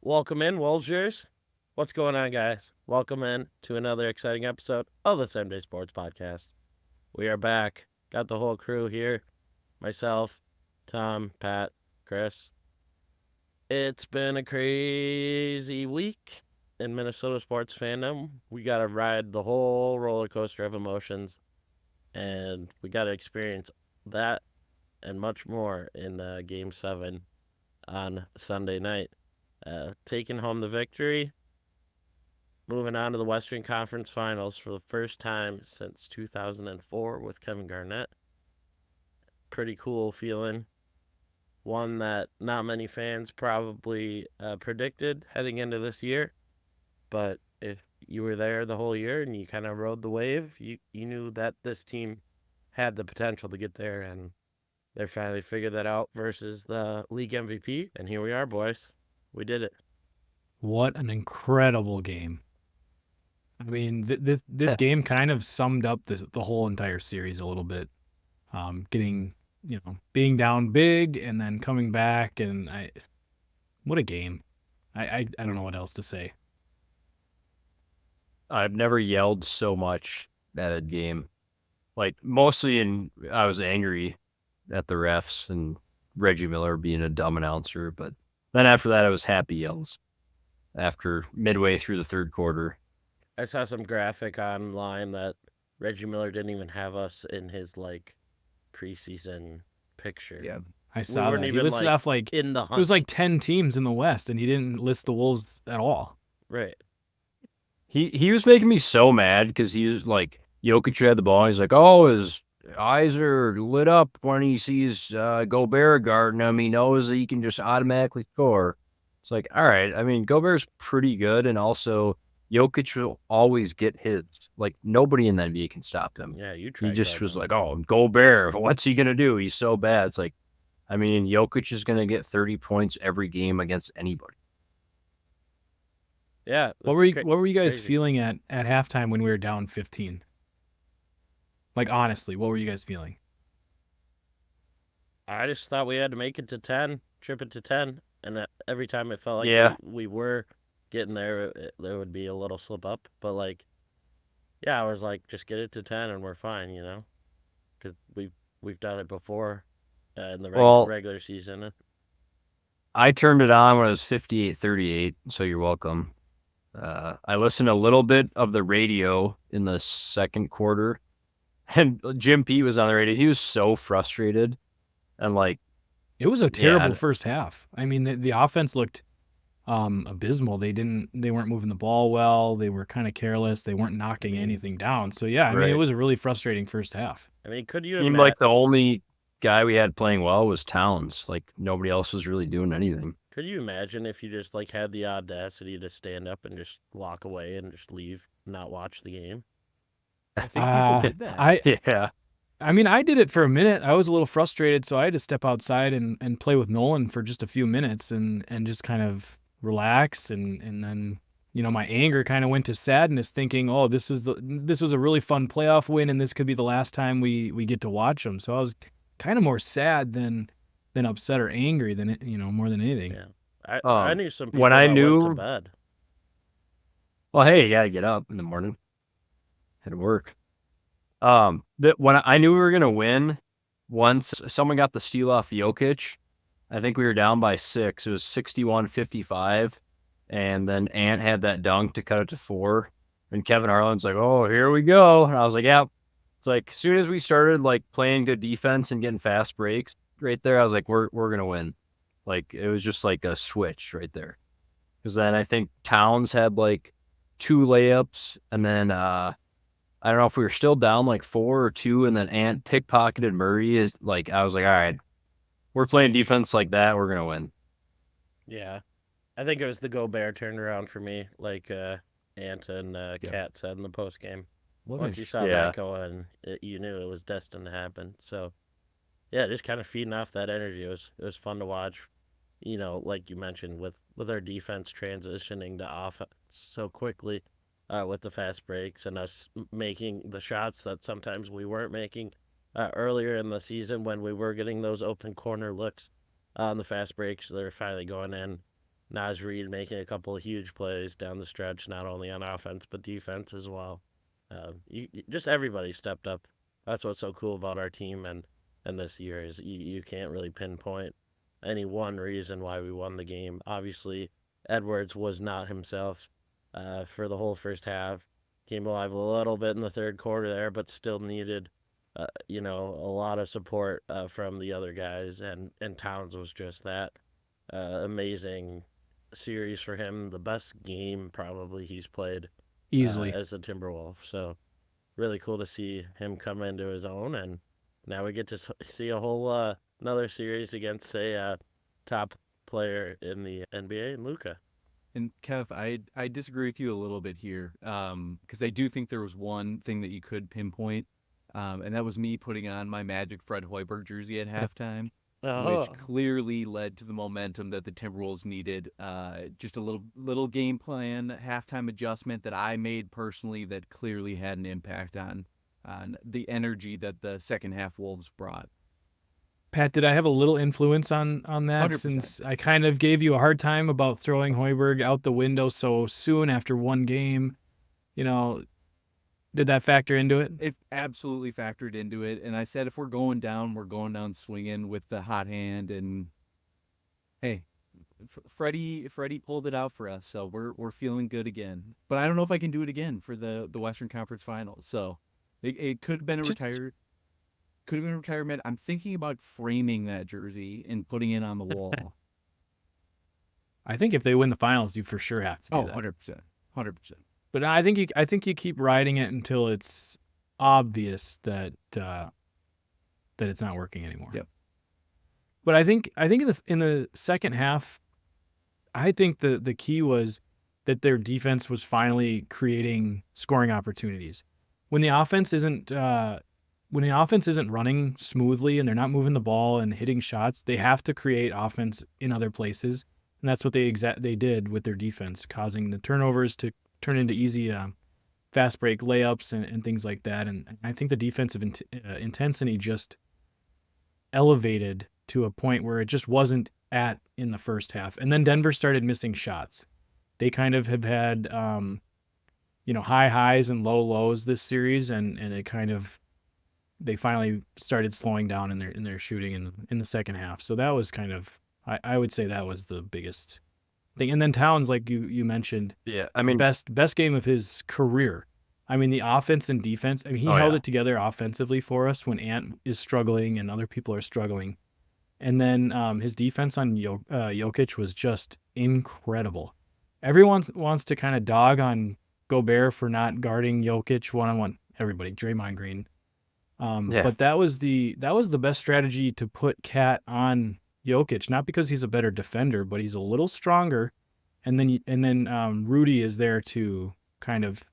Welcome in, Wolgers. What's going on, guys? Welcome in to another exciting episode of the 7 Day Sports Podcast. We are back. Got the whole crew here. Myself, Tom, Pat, Chris. It's been a crazy week in Minnesota sports fandom. We got to ride the whole roller coaster of emotions, and we got to experience that and much more in Game 7 on Sunday night. Taking home the victory, moving on to the Western Conference Finals for the first time since 2004 with Kevin Garnett. Pretty cool feeling. One that not many fans probably predicted heading into this year. But if you were there the whole year and you kind of rode the wave, you knew that this team had the potential to get there, and they finally figured that out versus the league MVP. And here we are, boys. We did it. What an incredible game. I mean, this game kind of summed up the whole entire series a little bit. Being down big and then coming back, and what a game. I don't know what else to say. I've never yelled so much at a game. Like, mostly I was angry at the refs and Reggie Miller being a dumb announcer, but then after that, I was happy yells after midway through the third quarter. I saw some graphic online that Reggie Miller didn't even have us in his preseason picture. Yeah. I saw weren't that. even, He listed off in the hunt. it was 10 teams in the West, and he didn't list the Wolves at all. Right. He was making me so mad because he's like, Jokic had the ball. And he's like, oh, his eyes are lit up when he sees Gobert guarding him. He knows that he can just automatically score. It's like, all right. I mean, Gobert's pretty good, and also Jokic will always get his. Like, nobody in the NBA can stop him. Yeah, He just was like, oh, Gobert, what's he going to do? He's so bad. It's like, I mean, Jokic is going to get 30 points every game against anybody. Yeah. What were you guys crazy. feeling at halftime when we were down 15? Like, honestly, what were you guys feeling? I just thought we had to make it to 10, trip it to 10, and that every time it felt like we were getting there, there would be a little slip up. But, I was like, just get it to 10 and we're fine, because we've done it before in the regular season. I turned it on when it was 58-38, so you're welcome. I listened a little bit of the radio in the second quarter, and Jim P was on the radio. He was so frustrated, and it was a terrible first half. I mean, the offense looked abysmal. They weren't moving the ball well. They were kind of careless. They weren't knocking anything down. So yeah, I mean, it was a really frustrating first half. I mean, could you imagine? Like, the only guy we had playing well was Towns. Like, nobody else was really doing anything. Could you imagine if you just had the audacity to stand up and just walk away and just leave, not watch the game? I think people did that. I mean, I did it for a minute. I was a little frustrated, so I had to step outside and play with Nolan for just a few minutes and just kind of relax, and then my anger kind of went to sadness, thinking, oh, this was a really fun playoff win, and this could be the last time we get to watch them. So I was kind of more sad than upset or angry than more than anything. Yeah, I knew some people when I knew went to bed. Well, hey, you gotta get up in the morning, head to work. When I knew we were gonna win, once someone got the steal off Jokic, I think we were down by 6. It was 61-55, and then Ant had that dunk to cut it to 4, and Kevin Harlan's like, "Oh, here we go," and I was like, "Yeah." It's like, as soon as we started playing good defense and getting fast breaks, right there, I was like, "We're gonna win." Like, it was just like a switch right there, because then I think Towns had 2 layups, and then I don't know if we were still down 4 or 2, and then Ant pickpocketed Murray. I was like, all right, we're playing defense like that, we're going to win. Yeah. I think it was the Gobert turnaround for me, like Ant and Kat said in the post game. Once you saw that going, you knew it was destined to happen. So, yeah, just kind of feeding off that energy. It was fun to watch, like you mentioned, with our defense transitioning to offense so quickly. With the fast breaks and us making the shots that sometimes we weren't making earlier in the season when we were getting those open corner looks on the fast breaks that are finally going in. Naz Reid making a couple of huge plays down the stretch, not only on offense but defense as well. Just everybody stepped up. That's what's so cool about our team and this year is you can't really pinpoint any one reason why we won the game. Obviously, Edwards was not himself for the whole first half. Came alive a little bit in the third quarter there, but still needed, a lot of support from the other guys. And Towns was just that amazing series for him. The best game probably he's played Easily. as a Timberwolf. So really cool to see him come into his own, and now we get to see a whole another series against a top player in the NBA, and Luka. And Kev, I disagree with you a little bit here, because I do think there was one thing that you could pinpoint, and that was me putting on my Magic Fred Hoiberg jersey at halftime, which clearly led to the momentum that the Timberwolves needed. Just a little game plan, halftime adjustment that I made personally that clearly had an impact on the energy that the second half Wolves brought. Pat, did I have a little influence on that 100%. since I kind of gave you a hard time about throwing Hoiberg out the window so soon after one game? Did that factor into it? It absolutely factored into it, and I said if we're going down swinging with the hot hand, and hey, Freddie pulled it out for us, so we're feeling good again. But I don't know if I can do it again for the Western Conference Finals. So it could have been a retirement. I'm thinking about framing that jersey and putting it on the wall. I think if they win the finals, you for sure have to do that. 100%. But I think you keep riding it until it's obvious that it's not working anymore. Yep. But I think in the second half, I think the key was that their defense was finally creating scoring opportunities. When the offense isn't running smoothly and they're not moving the ball and hitting shots, they have to create offense in other places, and that's what they did with their defense, causing the turnovers to turn into easy fast break layups and things like that. And I think the defensive intensity just elevated to a point where it just wasn't at in the first half. And then Denver started missing shots. They kind of have had high highs and low lows this series, and it kind of they finally started slowing down in their shooting in the second half. So that was kind of I would say that was the biggest thing. And then Towns, like you mentioned, yeah, I mean, best game of his career. I mean, the offense and defense. I mean, he held it together offensively for us when Ant is struggling and other people are struggling. And then his defense on Jokic was just incredible. Everyone wants to kind of dog on Gobert for not guarding Jokic one-on-one. Everybody, Draymond Green. But that was the best strategy to put Cat on Jokic, not because he's a better defender, but he's a little stronger, and then Rudy is there to kind of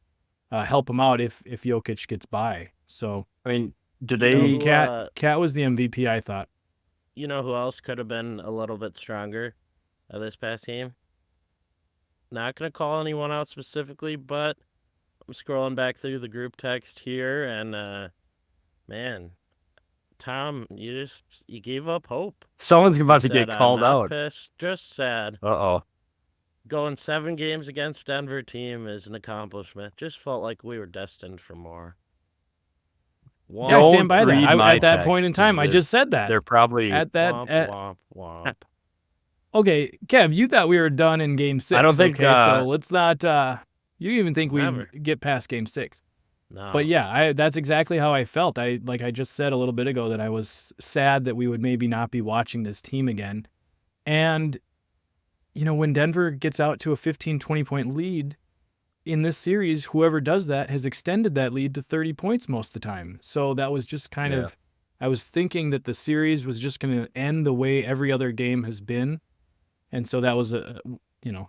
help him out if Jokic gets by. So I mean, Cat was the MVP, I thought. You know who else could have been a little bit stronger this past game? Not gonna call anyone out specifically, but I'm scrolling back through the group text here, and man, Tom, you gave up hope. Someone's about to get called out. Pissed, just sad. Uh-oh. Going 7 games against Denver team is an accomplishment. Just felt like we were destined for more. Yeah, I stand by that. At that point in time, I just said that. They're probably at that. Womp. Okay, Kev, you thought we were done in Game 6. I don't think. So let's not. You didn't even think we'd get past Game 6. No. But yeah, that's exactly how I felt. I just said a little bit ago that I was sad that we would maybe not be watching this team again. And, when Denver gets out to a 15, 20-point lead in this series, whoever does that has extended that lead to 30 points most of the time. So that was just kind of, I was thinking that the series was just going to end the way every other game has been. And so that was that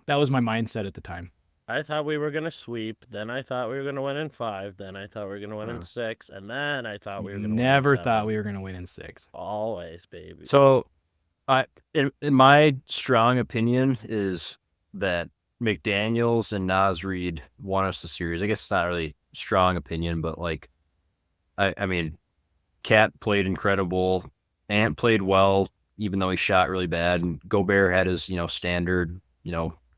was my mindset at the time. I thought we were going to sweep. Then I thought we were going to win in 5. Then I thought we were going to win in 6. And then I thought we were going to win in 7. Never thought we were going to win in 6. Always, baby. So, in my strong opinion is that McDaniels and Naz Reid won us the series. I guess it's not really strong opinion, but I mean, Cat played incredible. Ant played well, even though he shot really bad. And Gobert had his, standard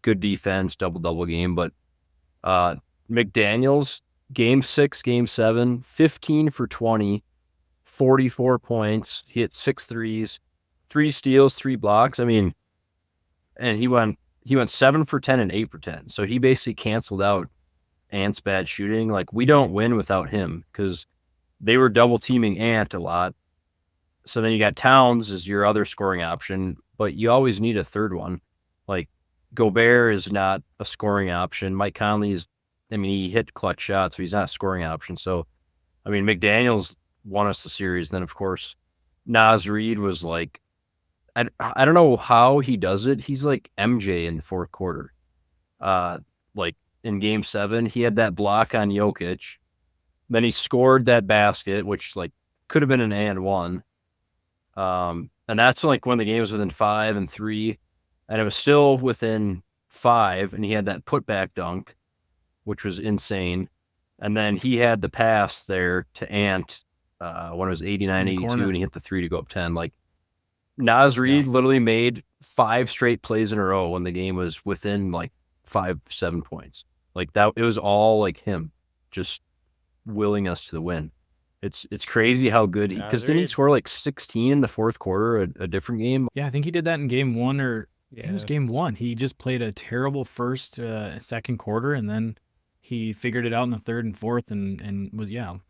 good defense, double game. But McDaniels, game 6, game 7, 15 for 20, 44 points. He hit 6 threes, 3 steals, 3 blocks. I mean, and he went 7 for 10 and 8 for 10. So he basically canceled out Ant's bad shooting. Like, we don't win without him because they were double teaming Ant a lot. So then you got Towns as your other scoring option, but you always need a third one. Like, Gobert is not a scoring option. Mike Conley's, he hit clutch shots, but he's not a scoring option. So, McDaniels won us the series. Then, of course, Naz Reid was like, I don't know how he does it. He's like MJ in the fourth quarter. Like in game 7, he had that block on Jokic. Then he scored that basket, which like could have been an and one. And that's like when the game was within 5 and 3, and it was still within 5, and he had that putback dunk, which was insane. And then he had the pass there to Ant when it was 89-82, and he hit the 3 to go up 10. Like, Naz Reid literally made 5 straight plays in a row when the game was within like 5-7 points. Like that, it was all like him just willing us to the win. It's crazy how good because didn't he score like 16 in the fourth quarter a different game? Yeah, I think he did that in game 1 or it was game 1. He just played a terrible first, second quarter, and then he figured it out in the third and fourth, and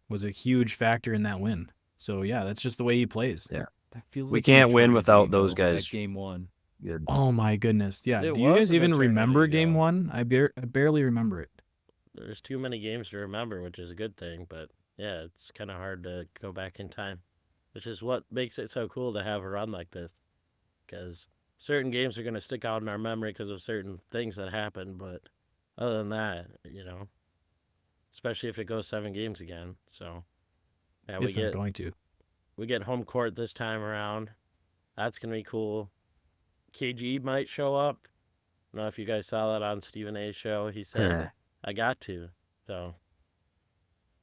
was a huge factor in that win. So yeah, that's just the way he plays. Yeah. That feels we like can't win without those guys. Game 1. Good. Oh my goodness. Yeah. It Do you was guys an even eternity remember game ago. 1? I barely remember it. There's too many games to remember, which is a good thing, but yeah, it's kind of hard to go back in time, which is what makes it so cool to have a run like this, because certain games are going to stick out in our memory because of certain things that happened, but other than that, especially if it goes 7 games again. So yeah, It's not going to. we get home court this time around. That's going to be cool. KG might show up. I don't know if you guys saw that on Stephen A's show. He said, I got to. So,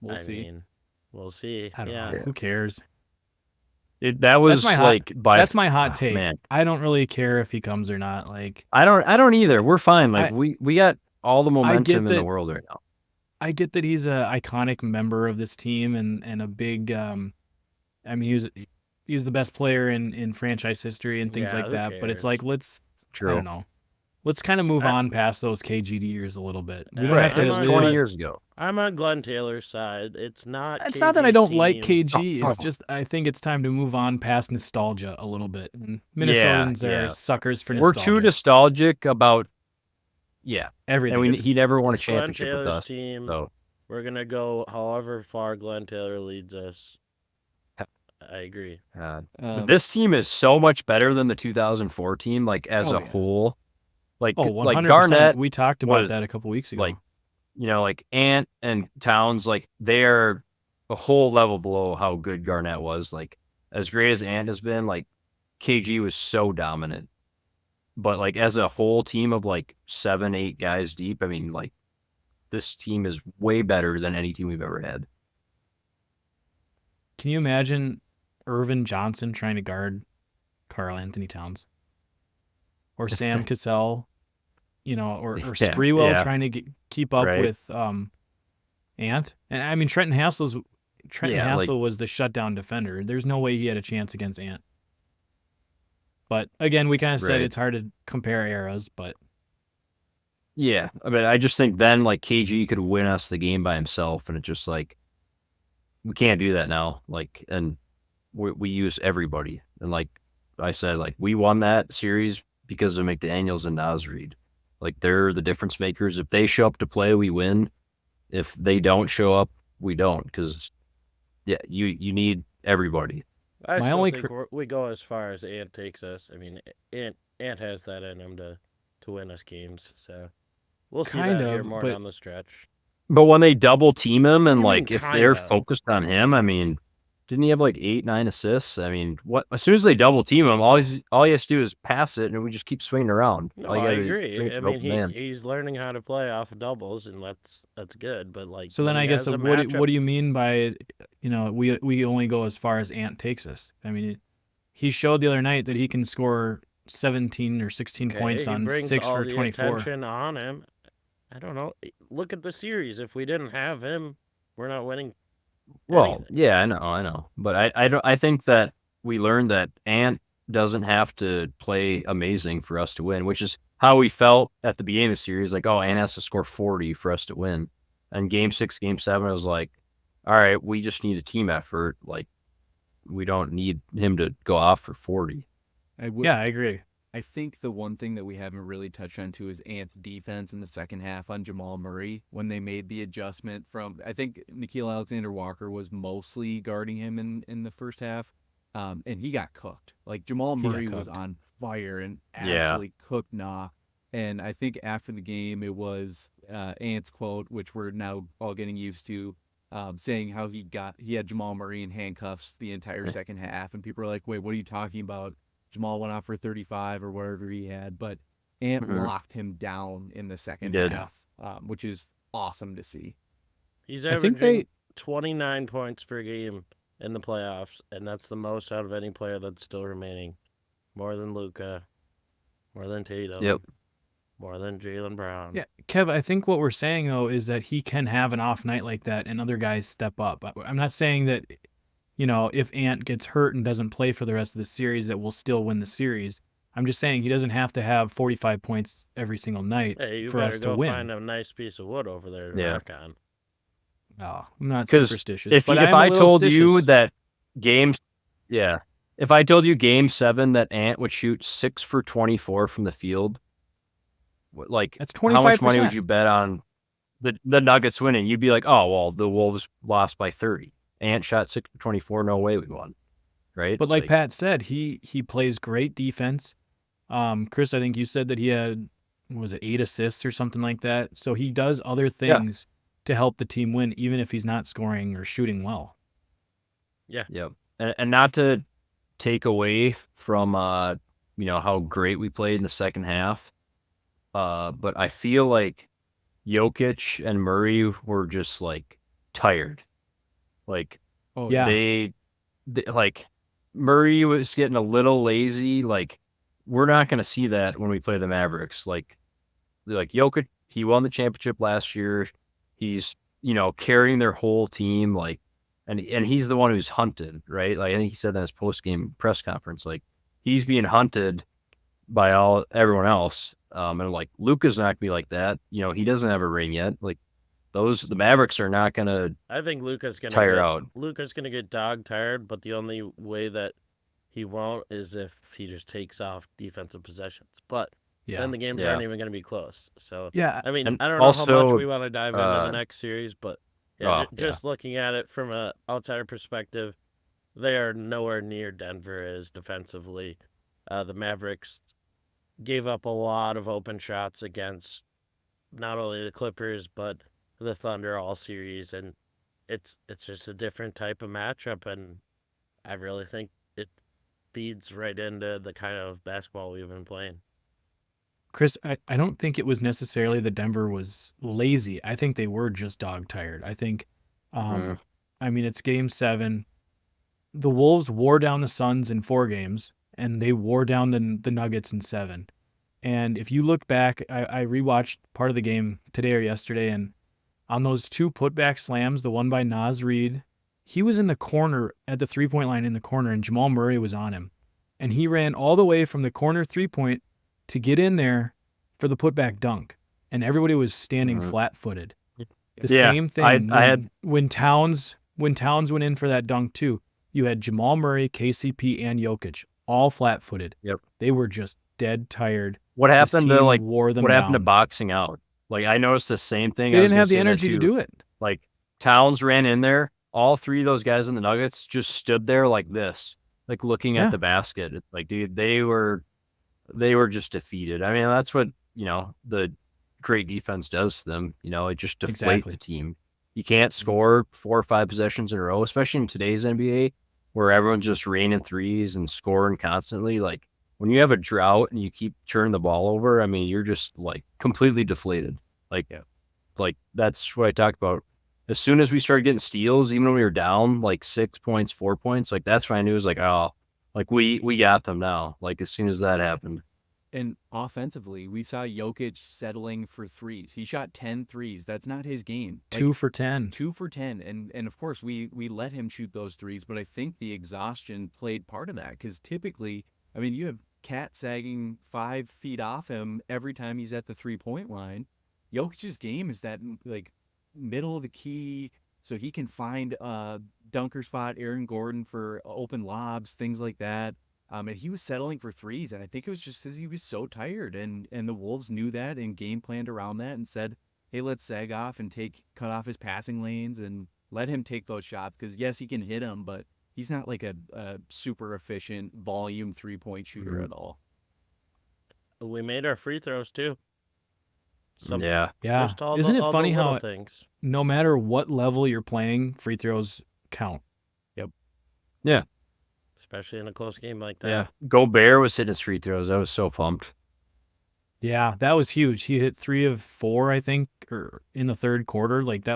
We'll see. We'll see. I don't know. Who cares? That was that's my hot take. Man. I don't really care if he comes or not. Like, I don't either. We're fine. Like, we got all the momentum in the world right now. I get that he's an iconic member of this team and a big he was the best player in franchise history and things like that. Cares? But it's like, I don't know. Let's kind of move on past those KGD years a little bit. We don't have to. It was 20 years ago. I'm on Glenn Taylor's side. It's not that I don't like team. KG. It's just I think it's time to move on past nostalgia a little bit. And Minnesotans are suckers for nostalgia. We're too nostalgic about everything. And he never won a championship Glenn with Taylor's us. Team, so we're gonna go however far Glenn Taylor leads us. I agree. This team is so much better than the 2004 team, like as a whole. Like 100%. Garnett, we talked about that a couple weeks ago. Like, like Ant and Towns, like they're a whole level below how good Garnett was. Like, as great as Ant has been, like KG was so dominant. But like as a whole team of like 7-8 guys deep, like this team is way better than any team we've ever had. Can you imagine Irvin Johnson trying to guard Karl Anthony Towns? Or Sam Cassell, or Sprewell trying to keep up with Ant. And Trenton Hassel was the shutdown defender. There's no way he had a chance against Ant. But again, we kind of said it's hard to compare eras, but yeah, I just think then like KG could win us the game by himself, and it's just like we can't do that now. Like, and we use everybody, and like I said, like we won that series because of McDaniels and Naz Reid. Like, they're the difference makers. If they show up to play, we win. If they don't show up, we don't. Because, you need everybody. I still think we go as far as Ant takes us. Ant has that in him to win us games. So we'll see that here more down the stretch. But when they double team him and, like, if they're focused on him, didn't he have like 8-9 assists? What? As soon as they double team him, all he has to do is pass it, and we just keep swinging around. No, I agree. He's learning how to play off of doubles, and that's good. But like, so then I guess what do you mean by we only go as far as Ant takes us? He showed the other night that he can score 17 or 16 points he on brings 6 all for the 24. attention on him. I don't know. Look at the series. If we didn't have him, we're not winning. Well, yeah, I know. But I think that we learned that Ant doesn't have to play amazing for us to win, which is how we felt at the beginning of the series. Like, oh, Ant has to score 40 for us to win. And game 6, game 7, I was like, all right, we just need a team effort. Like, we don't need him to go off for 40. Yeah, I agree. I think the one thing that we haven't really touched on too is Ant's defense in the second half on Jamal Murray when they made the adjustment from, I think Nickeil Alexander-Walker was mostly guarding him in the first half, and he got cooked. Like Jamal Murray was on fire and absolutely cooked Nah. And I think after the game it was Ant's quote, which we're now all getting used to, saying how he had Jamal Murray in handcuffs the entire second half, and people are like, wait, what are you talking about? Jamal went off for 35 or whatever he had, but Ant locked him down in the second half, which is awesome to see. He's averaging 29 points per game in the playoffs, and that's the most out of any player that's still remaining. More than Luka, more than Tatum, more than Jaylen Brown. Yeah, Kev, I think what we're saying, though, is that he can have an off night like that and other guys step up. I'm not saying that, if Ant gets hurt and doesn't play for the rest of the series, that we'll still win the series. I'm just saying he doesn't have to have 45 points every single night for us to win. Find a nice piece of wood over there to knock on. Oh, I'm not superstitious. If I told you that if I told you game 7 that Ant would shoot 6 for 24 from the field, like that's 25%. How much money would you bet on the Nuggets winning? You'd be like, oh well, the Wolves lost by 30. Ant shot 6 for 24. No way we won, right? But like Pat said, he plays great defense. Chris, I think you said that he had 8 assists or something like that. So he does other things to help the team win, even if he's not scoring or shooting well. Yeah. Yep. And not to take away from how great we played in the second half, but I feel like Jokic and Murray were just like tired. Like, they like Murray was getting a little lazy. Like, we're not going to see that when we play the Mavericks. Like Jokic, he won the championship last year. He's, carrying their whole team. Like, and he's the one who's hunted, right? Like, I think he said that in his post-game press conference. Like, he's being hunted by everyone else. And like Luka's not gonna be like that. He doesn't have a ring yet. Like, the Mavericks are not gonna. I think Luka's gonna tire out. Luka's gonna get dog tired, but the only way that he won't is if he just takes off defensive possessions. But then the games aren't even gonna be close. So I mean, I don't know how much we want to dive into the next series, but just looking at it from an outsider perspective, they are nowhere near Denver is defensively. The Mavericks gave up a lot of open shots against not only the Clippers but the Thunder all series, and it's just a different type of matchup, and I really think it feeds right into the kind of basketball we've been playing. Chris, I don't think it was necessarily that Denver was lazy. I think they were just dog tired. I think, I mean, it's game 7. The Wolves wore down the Suns in 4 games, and they wore down the Nuggets in 7. And if you look back, I rewatched part of the game today or yesterday, and on those 2 putback slams, the one by Naz Reid, he was in the corner at the 3-point line in the corner, and Jamal Murray was on him. And he ran all the way from the corner 3-point to get in there for the putback dunk. And everybody was standing flat-footed. The same thing when Towns went in for that dunk too. You had Jamal Murray, KCP, and Jokic all flat-footed. Yep. They were just dead tired. What happened to happened to boxing out? Like, I noticed the same thing. They didn't have the energy to do it. Like, Towns ran in there. All 3 of those guys in the Nuggets just stood there like this, like looking at the basket. It's like, dude, they were just defeated. I mean, that's what, the great defense does to them. It just deflates the team. You can't score 4 or 5 possessions in a row, especially in today's NBA where everyone's just raining threes and scoring constantly. Like, when you have a drought and you keep turning the ball over, I mean, you're just like completely deflated. Like that's what I talked about. As soon as we started getting steals, even when we were down like 6 points, 4 points, like that's when I knew it was like, oh, Like we got them now. Like as soon as that happened. And offensively, we saw Jokic settling for threes. He shot 10 threes. That's not his game. 2 for 10. 2 for 10. And of course, we let him shoot those threes, but I think the exhaustion played part of that because typically, I mean, you have Cat sagging 5 feet off him every time he's at the 3-point line. Jokic's game is that like middle of the key, so he can find a dunker spot, Aaron Gordon for open lobs, things like that. And he was settling for threes, and I think it was just because he was so tired, and the Wolves knew that and game planned around that and said, "Hey, let's sag off and cut off his passing lanes and let him take those shots because yes, he can hit them, but he's not like a super efficient volume 3-point shooter at all." We made our free throws too. Yeah. Just Isn't it funny how things? No matter what level you're playing, free throws count. Yep. Yeah. Especially in a close game like that. Yeah. Gobert was hitting his free throws. I was so pumped. Yeah, that was huge. He hit 3 of 4, I think, or in the third quarter. Like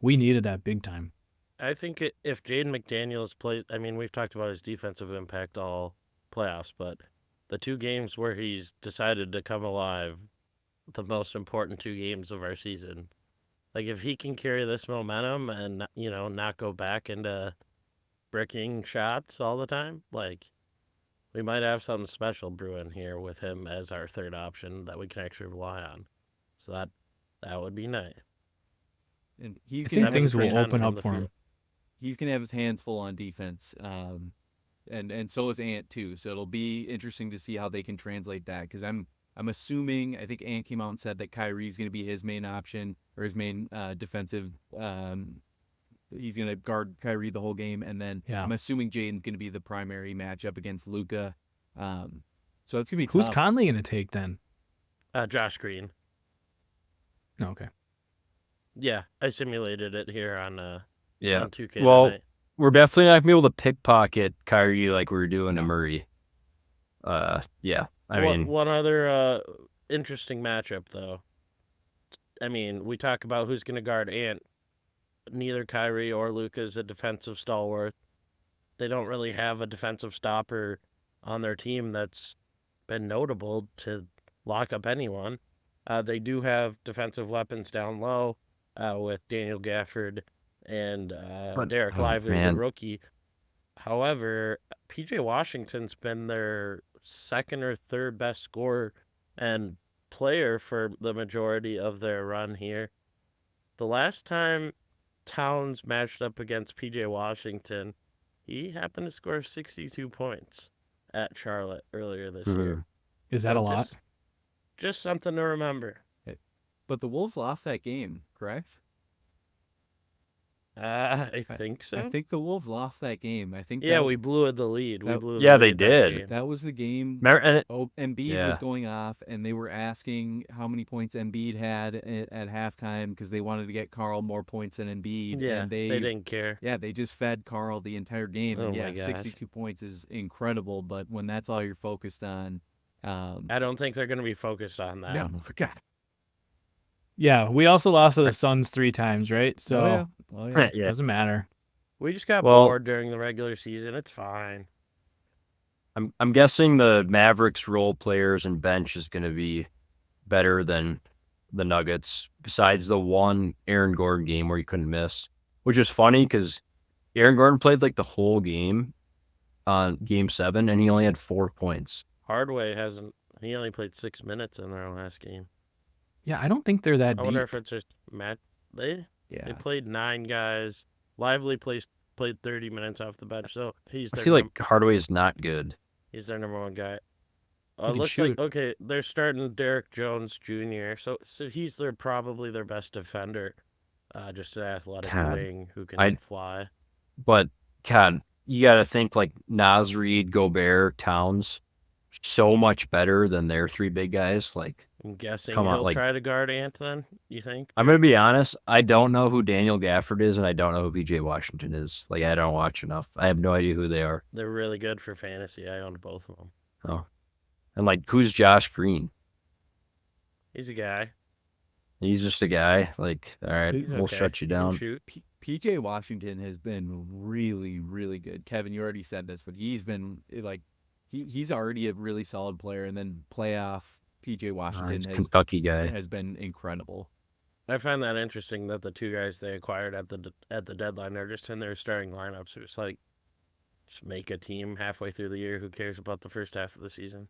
we needed that big time. I think if Jaden McDaniels plays, I mean, we've talked about his defensive impact all playoffs, but the 2 games where he's decided to come alive, the most important 2 games of our season. Like if he can carry this momentum and not go back into bricking shots all the time, like we might have something special brewing here with him as our third option that we can actually rely on. So that would be nice. And I think things will open up for him. He's gonna have his hands full on defense, and so is Ant too. So it'll be interesting to see how they can translate that because I'm assuming, I think Ant came out and said that Kyrie's going to be his main option or his main defensive. He's going to guard Kyrie the whole game, and then I'm assuming Jaden's going to be the primary matchup against Luka. So it's going to be Who's tough. Conley going to take then? Josh Green. Oh, okay. Yeah, I simulated it here on on 2K Well, tonight. we're definitely not going to be able to pickpocket Kyrie like we were doing to Murray. Yeah. I mean, one other interesting matchup, though. I mean, we talk about who's going to guard Ant. Neither Kyrie or Luka is a defensive stalwart. They don't really have a defensive stopper on their team that's been notable to lock up anyone. They do have defensive weapons down low with Daniel Gafford and Derek Lively, the rookie. However, PJ Washington's been their second or third best scorer and player for the majority of their run here. The last time Towns matched up against PJ Washington, he happened to score 62 points at Charlotte earlier this year. Is that a lot? Just something to remember. But the Wolves lost that game, correct? I think so. I think the Wolves lost that game. I think. Yeah, we blew the lead. They did. That was the game. Embiid was going off, and they were asking how many points Embiid had at halftime because they wanted to get Karl more points than Embiid. Yeah, and they didn't care. Yeah, they just fed Karl the entire game. Oh and my gosh. 62 points is incredible, but when that's all you're focused on, I don't think they're going to be focused on that. No, God. Yeah, we also lost to the Suns 3 times, right? So yeah. Doesn't matter. We just got bored during the regular season. It's fine. I'm guessing the Mavericks role players and bench is going to be better than the Nuggets, besides the one Aaron Gordon game where he couldn't miss, which is funny because Aaron Gordon played like the whole game on Game 7, and he only had 4 points. Hardaway he only played 6 minutes in their last game. Yeah, I don't think they're that deep. I wonder if it's just Matt. They played 9 guys. Lively played 30 minutes off the bench, so he's. I feel like Hardaway is not good. He's their number 1 guy. He Looks shoot. like they're starting Derek Jones Jr. So he's probably their best defender, just an athletic wing who can fly. But God, you got to think like Naz Reid, Gobert, Towns, so much better than their 3 big guys. Like. I'm guessing he'll try to guard Ant then, you think? I'm going to be honest. I don't know who Daniel Gafford is, and I don't know who PJ Washington is. Like, I don't watch enough. I have no idea who they are. They're really good for fantasy. I owned both of them. Oh. And, like, who's Josh Green? He's a guy. He's just a guy. Like, all right, we'll shut you down. PJ Washington has been really, really good. Kevin, you already said this, but he's been like he's already a really solid player, and then playoff PJ Washington Kentucky guy has been incredible. I find that interesting that the two guys they acquired at the deadline are just in their starting lineups. It's like just make a team halfway through the year. Who cares about the first half of the season?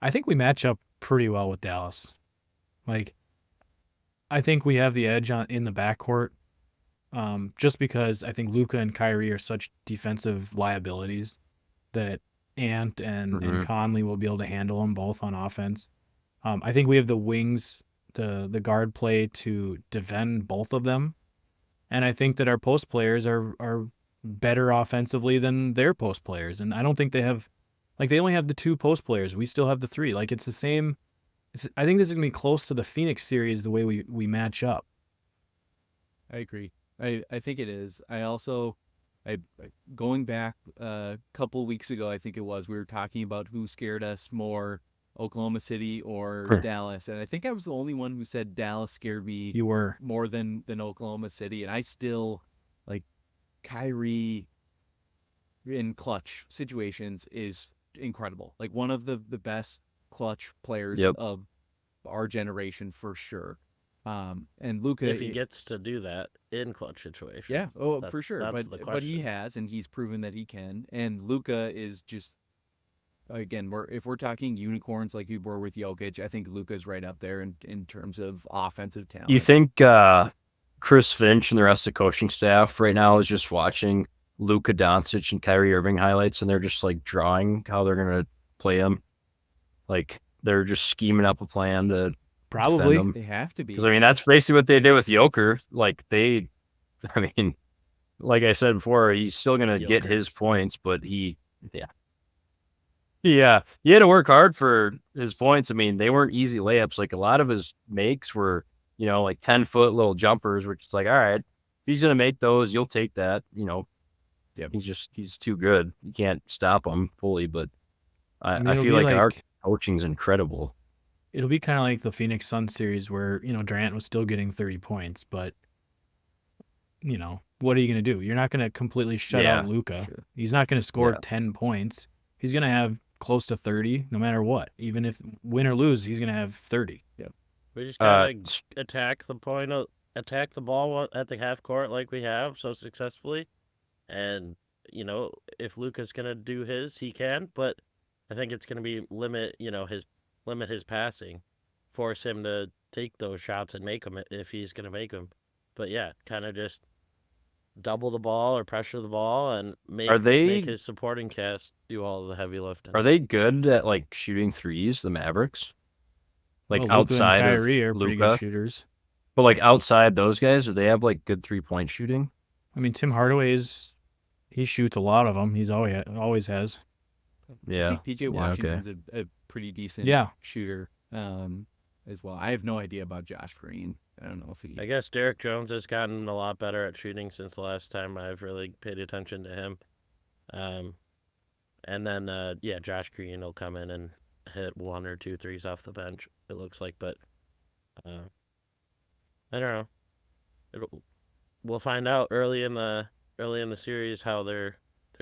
I think we match up pretty well with Dallas. Like, I think we have the edge in the backcourt, just because I think Luka and Kyrie are such defensive liabilities that Ant and Conley will be able to handle them both on offense. I think we have the wings, the guard play to defend both of them, and I think that our post players are better offensively than their post players, and I don't think they have. Like, they only have the 2 post players. We still have the 3. Like, it's the same. I think this is going to be close to the Phoenix series the way we match up. I agree. I think it is. I also, going back a couple weeks ago, I think it was, we were talking about who scared us more, Oklahoma City or Dallas. And I think I was the only one who said Dallas scared me more than Oklahoma City. And I still, like, Kyrie in clutch situations is incredible. Like, one of the best clutch players of our generation for sure. And Luka, if he gets to do that in clutch situations, for sure. But he has, and he's proven that he can. And Luka is just, again, if we're talking unicorns like we were with Jokic, I think Luka's right up there in terms of offensive talent. You think Chris Finch and the rest of the coaching staff right now is just watching Luka Doncic and Kyrie Irving highlights, and they're just like drawing how they're gonna play him? Like, they're just scheming up a plan to probably defend them. They have to be, because I mean that's basically what they did with Joker. Like, like I said before, he's still gonna get his points, but he had to work hard for his points. I mean, they weren't easy layups. Like, a lot of his makes were, like 10-foot little jumpers, which is like, all right, if he's gonna make those, you'll take that. He's too good. You can't stop him fully, but I feel like our coaching's incredible. It'll be kind of like the Phoenix Suns series where, Durant was still getting 30 points, but, what are you going to do? You're not going to completely shut out Luka. Sure. He's not going to score 10 points. He's going to have close to 30 no matter what. Even if win or lose, he's going to have 30. Yep. We just got to attack the ball at the half court like we have so successfully. And, if Luka's going to do his, he can, but I think it's going to be limit his passing, force him to take those shots and make them if he's going to make them. But yeah, kind of just double the ball or pressure the ball and make his supporting cast do all the heavy lifting. Are they good at like shooting threes, the Mavericks? Like, Luka outside and Kyrie of are pretty Luka? Good shooters. But like outside those guys, do they have like good 3-point shooting? I mean, Tim Hardaway he shoots a lot of them. He's always has. Yeah. I think PJ Washington's a pretty decent shooter as well. I have no idea about Josh Green. I don't know if he... I guess Derek Jones has gotten a lot better at shooting since the last time I've really paid attention to him. And then, Josh Green will come in and hit 1 or 2 threes off the bench, it looks like. But I don't know. We'll find out early in the series how their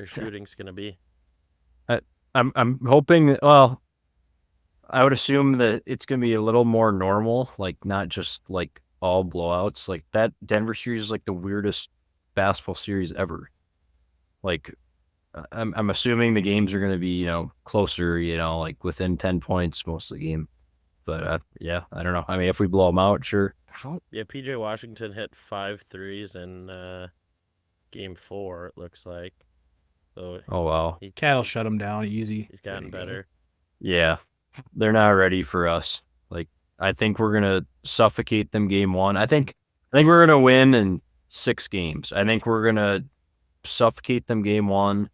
shooting's going to be. I'm hoping, well, I would assume that it's going to be a little more normal, like not just like all blowouts. Like, that Denver series is like the weirdest basketball series ever. Like, I'm assuming the games are going to be, closer, like within 10 points most of the game. But I don't know. I mean, if we blow them out, sure. PJ Washington hit 5 threes in game 4, it looks like. So oh, wow. Cat'll shut him down easy. He's gotten better. Yeah. They're not ready for us. Like, I think we're going to suffocate them game 1. I think we're going to win in 6 games. I think we're going to suffocate them game 1,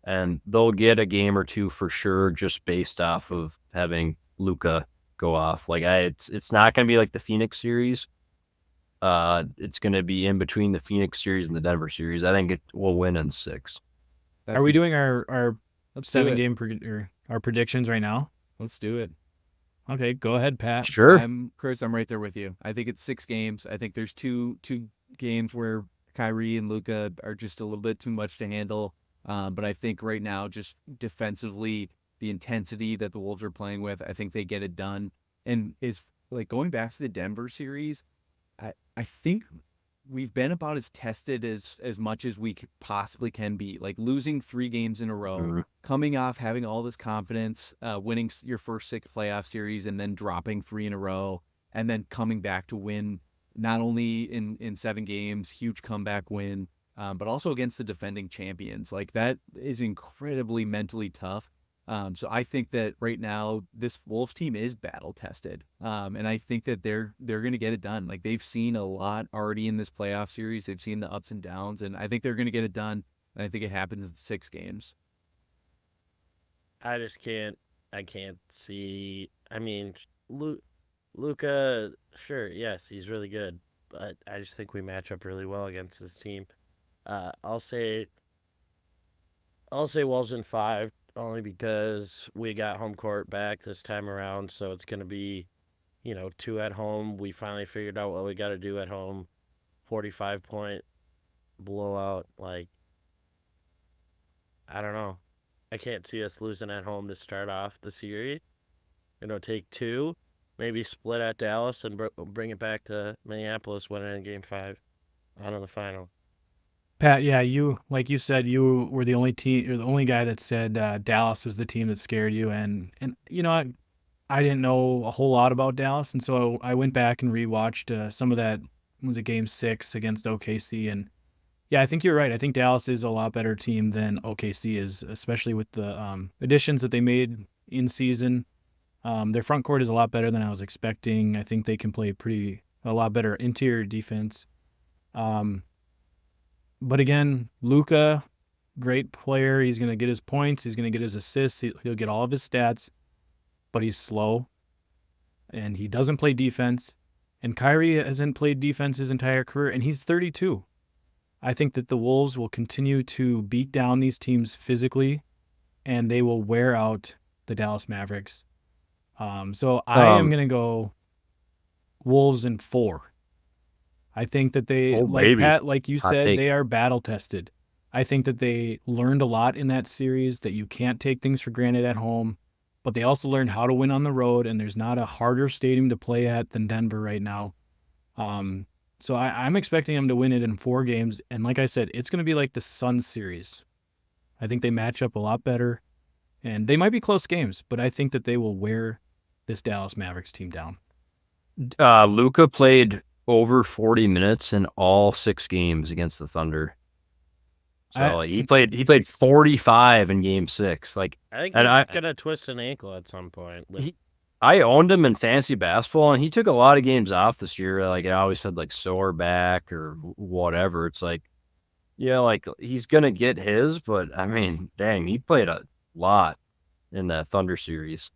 and they'll get a game or 2 for sure just based off of having Luka go off. Like, it's not going to be like the Phoenix series. It's going to be in between the Phoenix series and the Denver series. I think we'll win in 6. Are we doing our 7-game our predictions right now? Let's do it. Okay, go ahead, Pat. Sure. Chris, I'm right there with you. I think it's 6 games. I think there's two games where Kyrie and Luka are just a little bit too much to handle. But I think right now, just defensively, the intensity that the Wolves are playing with, I think they get it done. And is like going back to the Denver series, I think we've been about as tested as much as we possibly can be. Like losing 3 games in a row, coming off having all this confidence, winning your first 6 playoff series, and then dropping 3 in a row, and then coming back to win not only in 7 games, huge comeback win, but also against the defending champions. Like that is incredibly mentally tough. So I think that right now this Wolves team is battle tested, and I think that they're going to get it done. Like they've seen a lot already in this playoff series. They've seen the ups and downs, and I think they're going to get it done. And I think it happens in 6 games. I just can't. I can't see. I mean, Luka, sure, yes, he's really good, but I just think we match up really well against this team. I'll say Wolves in 5, only because we got home court back this time around, so it's going to be, 2 at home. We finally figured out what we got to do at home. 45-point blowout. Like, I don't know. I can't see us losing at home to start off the series. Take 2, maybe split at Dallas and bring it back to Minneapolis, win it in Game 5 out of the final. Pat, yeah, like you said, you were the only team, or the only guy that said Dallas was the team that scared you, and I didn't know a whole lot about Dallas, and so I went back and rewatched some of that. Was it Game 6 against OKC? And yeah, I think you're right. I think Dallas is a lot better team than OKC is, especially with the additions that they made in season. Their front court is a lot better than I was expecting. I think they can play a lot better interior defense. But again, Luka, great player. He's going to get his points. He's going to get his assists. He'll get all of his stats, but he's slow, and he doesn't play defense. And Kyrie hasn't played defense his entire career, and he's 32. I think that the Wolves will continue to beat down these teams physically, and they will wear out the Dallas Mavericks. So I am going to go Wolves in 4. I think that they, Pat, like you said, they are battle tested. I think that they learned a lot in that series, that you can't take things for granted at home, but they also learned how to win on the road, and there's not a harder stadium to play at than Denver right now. So I'm expecting them to win it in 4 games, and like I said, it's going to be like the Suns series. I think they match up a lot better, and they might be close games, but I think that they will wear this Dallas Mavericks team down. Luka played over 40 minutes in all 6 games against the Thunder. So he played 45 in Game 6. Like, I think he's gonna twist an ankle at some point. I owned him in fantasy basketball, and he took a lot of games off this year. Like, I always said, like, sore back or whatever. It's like, like he's gonna get his, but I mean, dang, he played a lot in that Thunder series.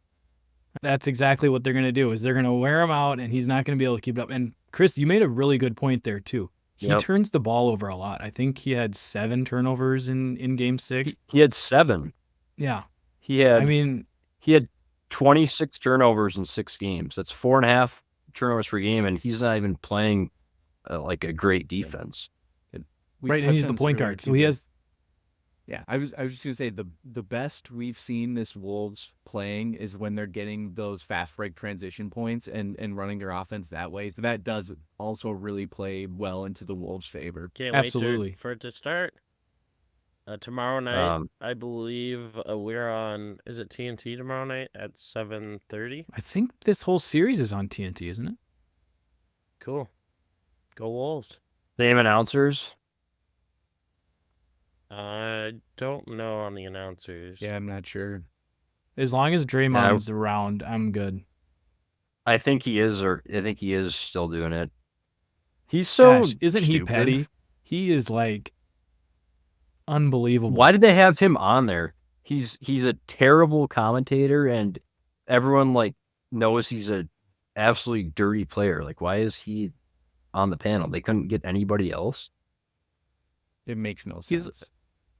That's exactly what they're going to do, is they're going to wear him out, and he's not going to be able to keep it up. And Chris, you made a really good point there too. He turns the ball over a lot. I think he had 7 turnovers in Game 6. He had 7. Yeah. He had 26 turnovers in 6 games. That's 4.5 turnovers per game, and he's not even playing like a great defense. Right, and he's the point guard, so he has. Yeah, I was just gonna say the best we've seen this Wolves playing is when they're getting those fast break transition points and running their offense that way. So that does also really play well into the Wolves' favor. Can't wait for it to start. Tomorrow night, I believe we're on. Is it TNT tomorrow night at 7:30? I think this whole series is on TNT, isn't it? Cool. Go Wolves. Same announcers. I don't know on the announcers. Yeah, I'm not sure. As long as Draymond's around, I'm good. I think he is, still doing it. He's so isn't he petty? He is like unbelievable. Why did they have him on there? He's a terrible commentator, and everyone like knows he's a absolutely dirty player. Like, why is he on the panel? They couldn't get anybody else. It makes no sense.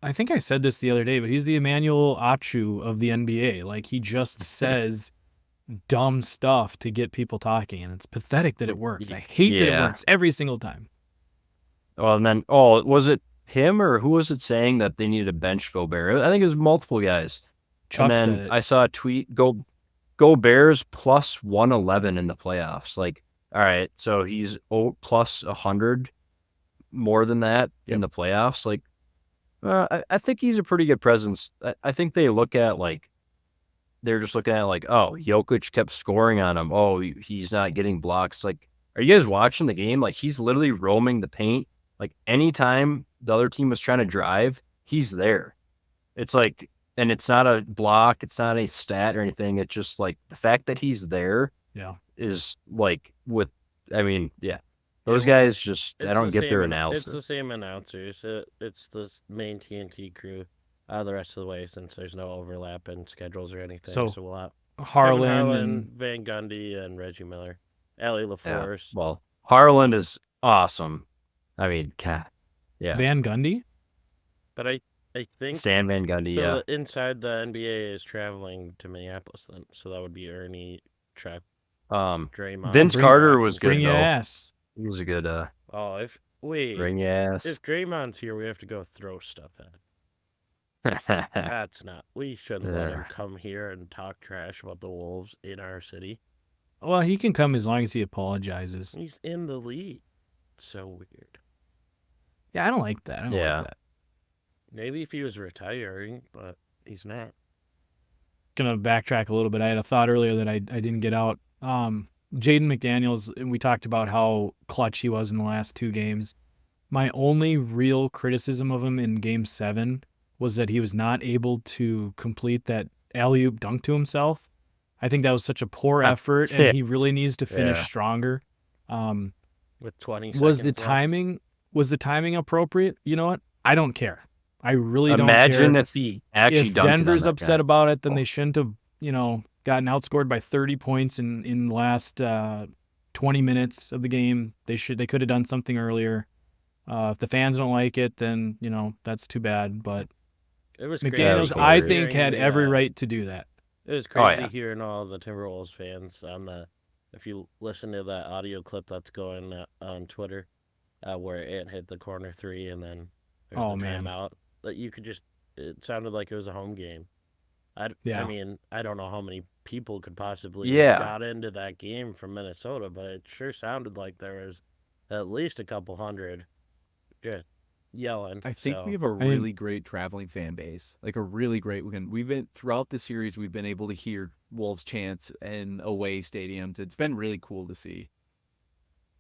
I think I said this the other day, but he's the Emmanuel Achu of the NBA. Like, he just says dumb stuff to get people talking, and it's pathetic that it works. I hate that it works every single time. Well, and then was it him or who was it saying that they needed to bench Gobert? I think it was multiple guys. Chuck and then said it. I saw a tweet, go Bears plus 111 in the playoffs. Like, all right, so he's plus 100 more than that in the playoffs. Like, I think he's a pretty good presence. I think they look at like, they're just looking at like, oh, Jokic kept scoring on him. Oh, he's not getting blocks. Like, are you guys watching the game? Like, he's literally roaming the paint. Like, anytime the other team was trying to drive, he's there. It's like, and it's not a block, it's not a stat or anything. It's just like the fact that he's there is like those guys just, I don't get their analysis. It's the same announcers. It's the main TNT crew the rest of the way, since there's no overlap in schedules or anything. So we'll have Harlan and Van Gundy and Reggie Miller. Allie LaForce. Yeah. Well, Harlan is awesome. I mean, Van Gundy? But I think Stan Van Gundy, so inside the NBA is traveling to Minneapolis then. So that would be Ernie, Chuck, Draymond. Vince Carter was good, bring your though. ass. He was a good bring your ass. If Draymond's here, we have to go throw stuff at him. That's not. We shouldn't let him come here and talk trash about the Wolves in our city. Well, he can come as long as he apologizes. He's in the league. So weird. Yeah, I don't like that. I don't like that. Maybe if he was retiring, but he's not. Gonna backtrack a little bit. I had a thought earlier that I didn't get out. Jaden McDaniels, and we talked about how clutch he was in the last 2 games. My only real criticism of him in Game 7 was that he was not able to complete that alley-oop dunk to himself. I think that was such a poor effort, and he really needs to finish stronger. With 20 seconds was the left. timing appropriate? You know what? I don't care. I really don't care. Imagine if he actually if dunked Denver's it on that upset guy. about it, then they shouldn't have, gotten outscored by 30 points in the last 20 minutes of the game. They could have done something earlier. If the fans don't like it, then that's too bad. But it was McDaniels, crazy I think, hearing had every right to do that. It was crazy hearing all the Timberwolves fans if you listen to that audio clip that's going on Twitter, where it hit the corner 3 and then there's the timeout. That you could it sounded like it was a home game. I mean, I don't know how many people could possibly have got into that game from Minnesota, but it sure sounded like there was at least a couple hundred just yelling. I think we have a really great traveling fan base, like a really great weekend. We've been throughout the series, we've been able to hear Wolves chants in away stadiums. It's been really cool to see.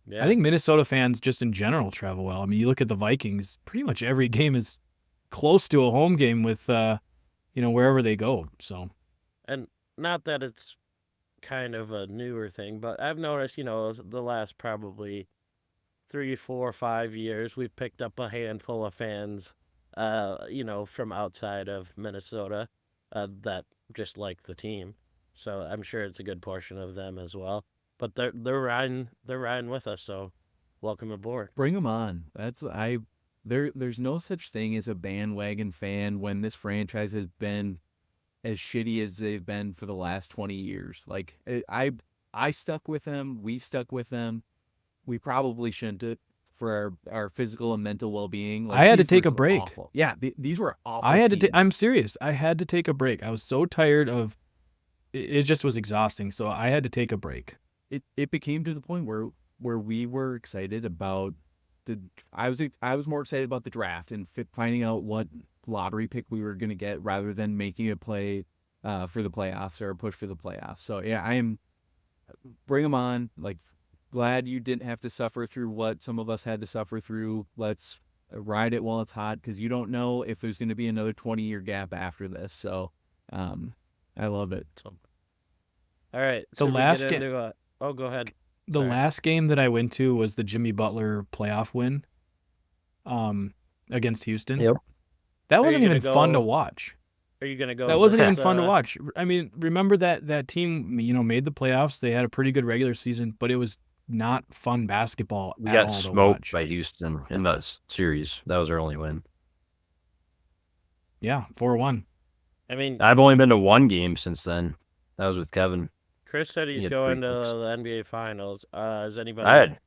Yeah. I think Minnesota fans just in general travel well. I mean, you look at the Vikings, pretty much every game is close to a home game with, wherever they go. So, and not that it's kind of a newer thing, but I've noticed, the last probably 3, 4, 5 years, we've picked up a handful of fans, from outside of Minnesota, that just like the team. So I'm sure it's a good portion of them as well. But they're riding with us. So welcome aboard. Bring them on. There's no such thing as a bandwagon fan when this franchise has been as shitty as they've been for the last 20 years. Like I stuck with them. We stuck with them. We probably shouldn't have for our physical and mental well-being. Like, I had to take a break. Awful. Yeah, these were awful. I'm serious. I had to take a break. I was so tired of it. Just was exhausting. So I had to take a break. It became to the point where we were excited about I was more excited about the draft and finding out what lottery pick we were going to get rather than making a play for the playoffs or a push for the playoffs. So yeah, bring them on. Like, glad you didn't have to suffer through what some of us had to suffer through. Let's ride it while it's hot, because you don't know if there's going to be another 20-year gap after this. So I love it. All right. The last game. Go ahead. The last game that I went to was the Jimmy Butler playoff win against Houston. Yep. That wasn't even fun to watch. Are you going to go? That wasn't even fun to watch. I mean, remember that team, made the playoffs. They had a pretty good regular season, but it was not fun basketball We at got all to smoked watch. by Houston in the series. That was our only win. Yeah, 4-1. I mean, I've only been to one game since then. That was with Kevin. Chris said he's going to the NBA Finals. Is anybody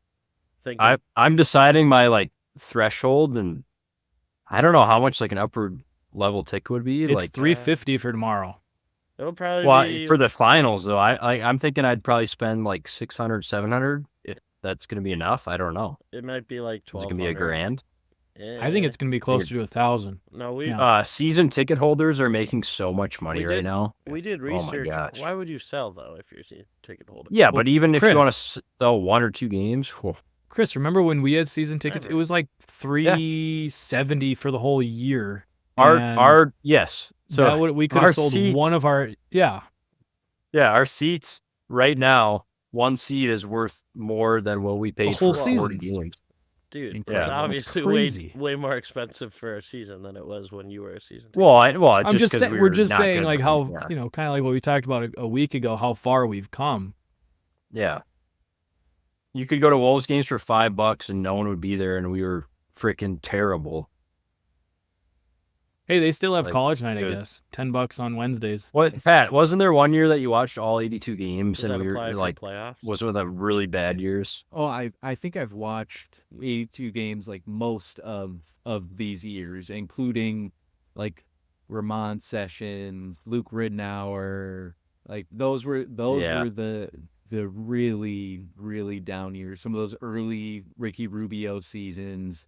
thinking? I'm deciding my threshold, and I don't know how much like an upward level ticket would be. It's like $350 for tomorrow. It'll probably be for the finals though. I'm thinking I'd probably spend like 600, 700. If that's gonna be enough, I don't know. It might be like Is it 1200. gonna be a grand? I think it's gonna be closer to 1,000. No, Season ticket holders are making so much money right now. We did Oh my research. gosh. Why would you sell though if you're a season ticket holder? Yeah, but even if you want Chris. to sell 1 or 2 games, Chris, remember when we had season tickets? It was like $370 for the whole year. our yes. So we could have sold one of our our seats right now. One seat is worth more than what we paid whole for 40 games. Dude, Incredible. it's It's obviously way more expensive for a season than it was when you were a season ticket. I'm just saying, we're just saying like how kind of like what we talked about a week ago, how far we've come. Yeah. You could go to Wolves games for $5 and no one would be there, and we were freaking terrible. Hey, they still have college night, I guess. $10 on Wednesdays. What, Pat? Wasn't there one year that you watched all 82 games and we were like playoffs? Was one of the really bad years? Oh, I think I've watched 82 games like most of these years, including like Ramon Sessions, Luke Ridnour. Like those were the really, really down years. Some of those early Ricky Rubio seasons.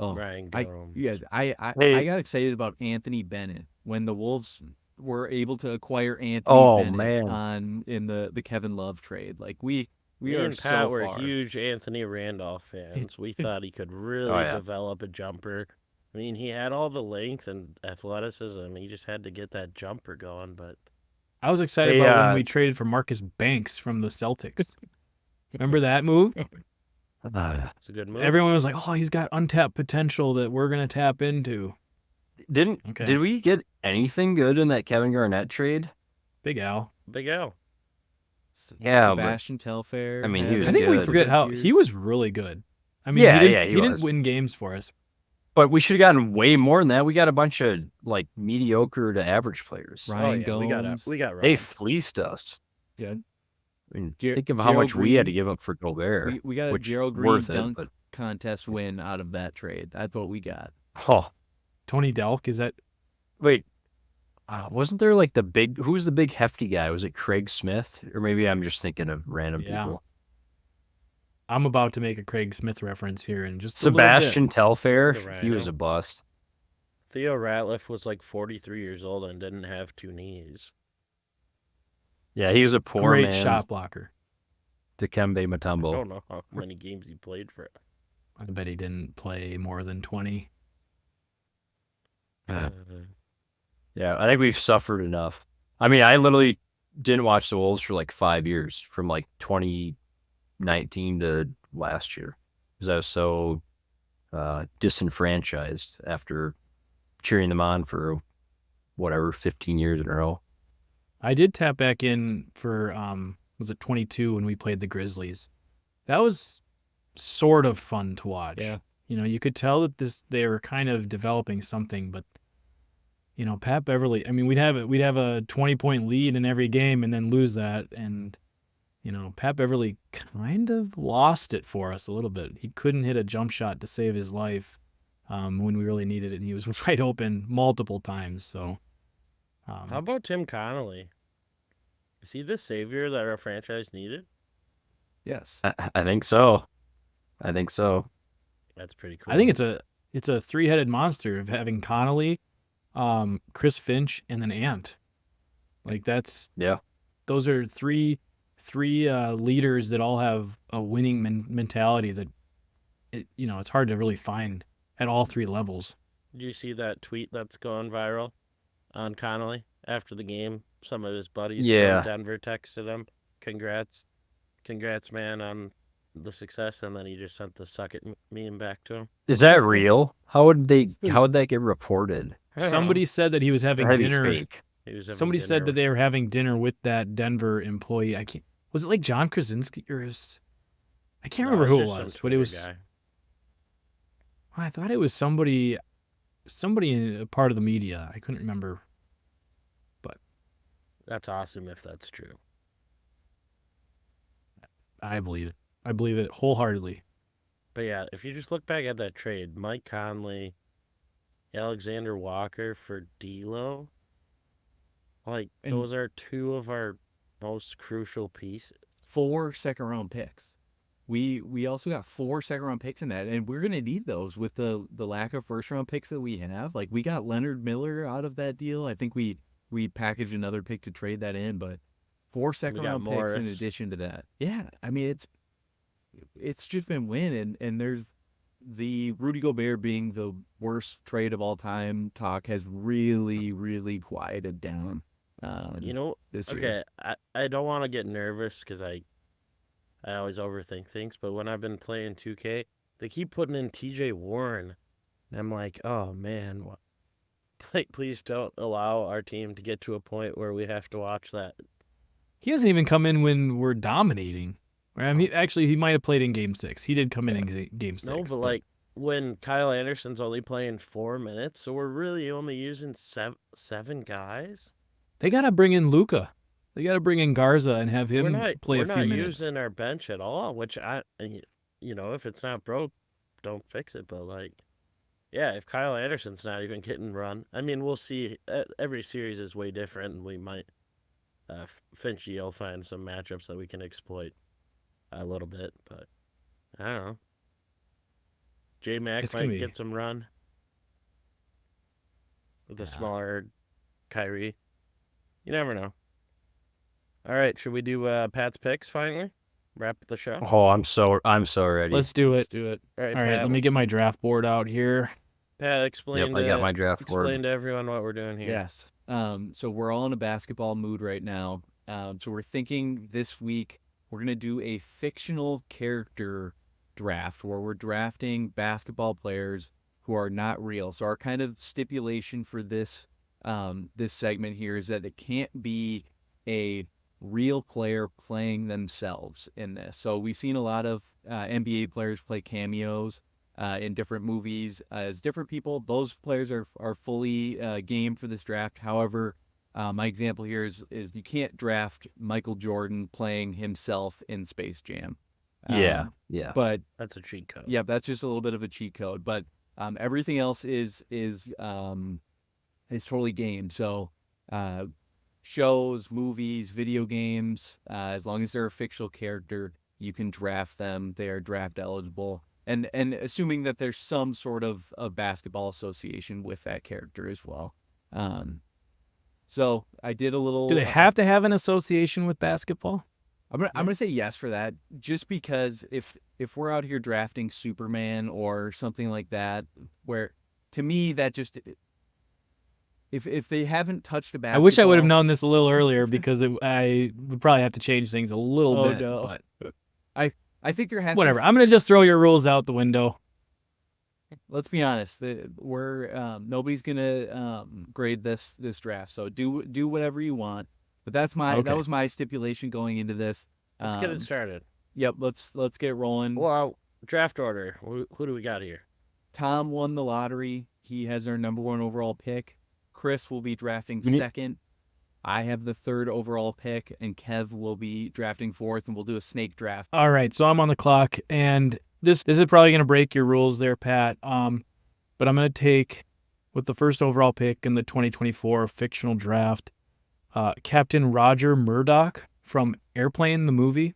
Ryan Gomes. I got excited about Anthony Bennett when the Wolves were able to acquire Anthony Bennett in the Kevin Love trade. Like we are and so Pat were far. huge Anthony Randolph fans. We thought he could really develop a jumper. I mean, he had all the length and athleticism. He just had to get that jumper going. But I was excited about when we traded for Marcus Banks from the Celtics. Remember that move? It's a good move. Everyone was like, "Oh, he's got untapped potential that we're gonna tap into." Did we get anything good in that Kevin Garnett trade? Big Al. Yeah, Sebastian Telfair. I mean, he was I think good. we forget how he was really good. I mean, he didn't win games for us. But we should have gotten way more than that. We got a bunch of like mediocre to average players. Ryan Gomes. We got They fleeced us. Yeah. I mean, think of how much we had to give up for Gobert. We got a Gerald Green dunk contest win out of that trade. That's what we got. Oh, Tony Delk, is that? Wait, wasn't there like who was the big hefty guy? Was it Craig Smith? Or maybe I'm just thinking of random people. I'm about to make a Craig Smith reference here and just Sebastian Telfair. He was a bust. Theo Ratliff was like 43 years old and didn't have 2 knees. Yeah, he was a poor great shot blocker. Dikembe I Mutombo. don't know how many games he played for. I bet he didn't play more than 20. Yeah, I think we've suffered enough. I mean, I literally didn't watch the Wolves for like 5 years, from like 2019 to last year, because I was so disenfranchised after cheering them on for 15 years in a row. I did tap back in for was it 22 when we played the Grizzlies. That was sort of fun to watch. Yeah. You know, you could tell that they were kind of developing something, but you know, Pat Beverly, I mean, we'd have a 20-point lead in every game and then lose that, and you know, Pat Beverly kind of lost it for us a little bit. He couldn't hit a jump shot to save his life when we really needed it, and he was right open multiple times. So how about Tim Connolly? Is he the savior that our franchise needed? Yes. I think so. That's pretty cool. I think it's a three-headed monster of having Connolly, Chris Finch, and then Ant. Like those are three leaders that all have a winning mentality that it's hard to really find at all 3 levels. Did you see that tweet that's going viral on Connolly after the game? Some of his buddies from Denver texted him, "Congrats, man, on the success," and then he just sent the "suck it" meme back to him. Is that real? How would that get reported? Somebody said that he was having dinner. Fake. Somebody said that they were having dinner with that Denver employee. Was it like John Krasinski or I can't remember who it was, but it was. Guy. I thought it was somebody in a part of the media. I couldn't remember. But that's awesome if that's true. I believe it. I believe it wholeheartedly. But yeah, if you just look back at that trade, Mike Conley, Alexander Walker for D'Lo, like And those are two of our most crucial pieces. 4 second-round picks. We also got 4 second-round picks in that, and we're gonna need those with the lack of first-round picks that we have. Like, we got Leonard Miller out of that deal. I think we packaged another pick to trade that in, but 4 We got second-round picks in Morris. addition to that. Yeah, I mean it's just been win, and there's the Rudy Gobert being the worst trade of all time talk has really, really quieted down. You know, This year. okay, I don't want to get nervous because I always overthink things, but when I've been playing 2K, they keep putting in TJ Warren, and I'm like, oh man, what? Like, please don't allow our team to get to a point where we have to watch that. He hasn't even come in when we're dominating. I mean, he might have played in Game 6. He did come in Game 6. No, but like when Kyle Anderson's only playing 4 minutes, so we're really only using seven guys. They got to bring in Luka. They got to bring in Garza and have him play a few minutes. We're not using our bench at all, which if it's not broke, don't fix it. But like, yeah, if Kyle Anderson's not even getting run, I mean, we'll see. Every series is way different, and we might, Finchy will find some matchups that we can exploit a little bit, but I don't know. J-Mac might get some run with a smaller Kyrie. You never know. All right, should we do Pat's picks finally? Wrap the show. Oh, I'm so ready. Let's do it. Let's do it. All right, All right, Pat, let me get my draft board out here. Pat, explain. I got my draft board. Explain to everyone what we're doing here. Yes. So we're all in a basketball mood right now. So we're thinking this week we're gonna do a fictional character draft where we're drafting basketball players who are not real. So our kind of stipulation for this segment here is that it can't be a real player playing themselves in this. So we've seen a lot of NBA players play cameos in different movies as different people. Those players are fully game for this draft. However, my example here is you can't draft Michael Jordan playing himself in Space Jam. Yeah. But that's a cheat code. Yeah, that's just a little bit of a cheat code. But everything else is totally game. So shows, movies, video games, as long as they're a fictional character, you can draft them. They are draft eligible. And assuming that there's some sort of a basketball association with that character as well. So I did a little. Do they have to have an association with basketball? I'm gonna say yes for that, just because if we're out here drafting Superman or something like that, where to me that just if they haven't touched the basketball, I wish I would have known this a little earlier because I would probably have to change things a little bit. No. But I think there has whatever. To I'm gonna just throw your rules out the window. Let's be honest. We're nobody's gonna grade this draft. So do whatever you want. But that was my stipulation going into this. Let's get it started. Yep. Let's get rolling. Well, draft order. Who do we got here? Tom won the lottery. He has our number 1 overall pick. Chris will be drafting second. I have the 3rd overall pick, and Kev will be drafting 4th, and we'll do a snake draft. All right, so I'm on the clock, and this is probably going to break your rules there, Pat. But I'm going to take, with the 1st overall pick in the 2024 fictional draft, Captain Roger Murdoch from Airplane, the movie.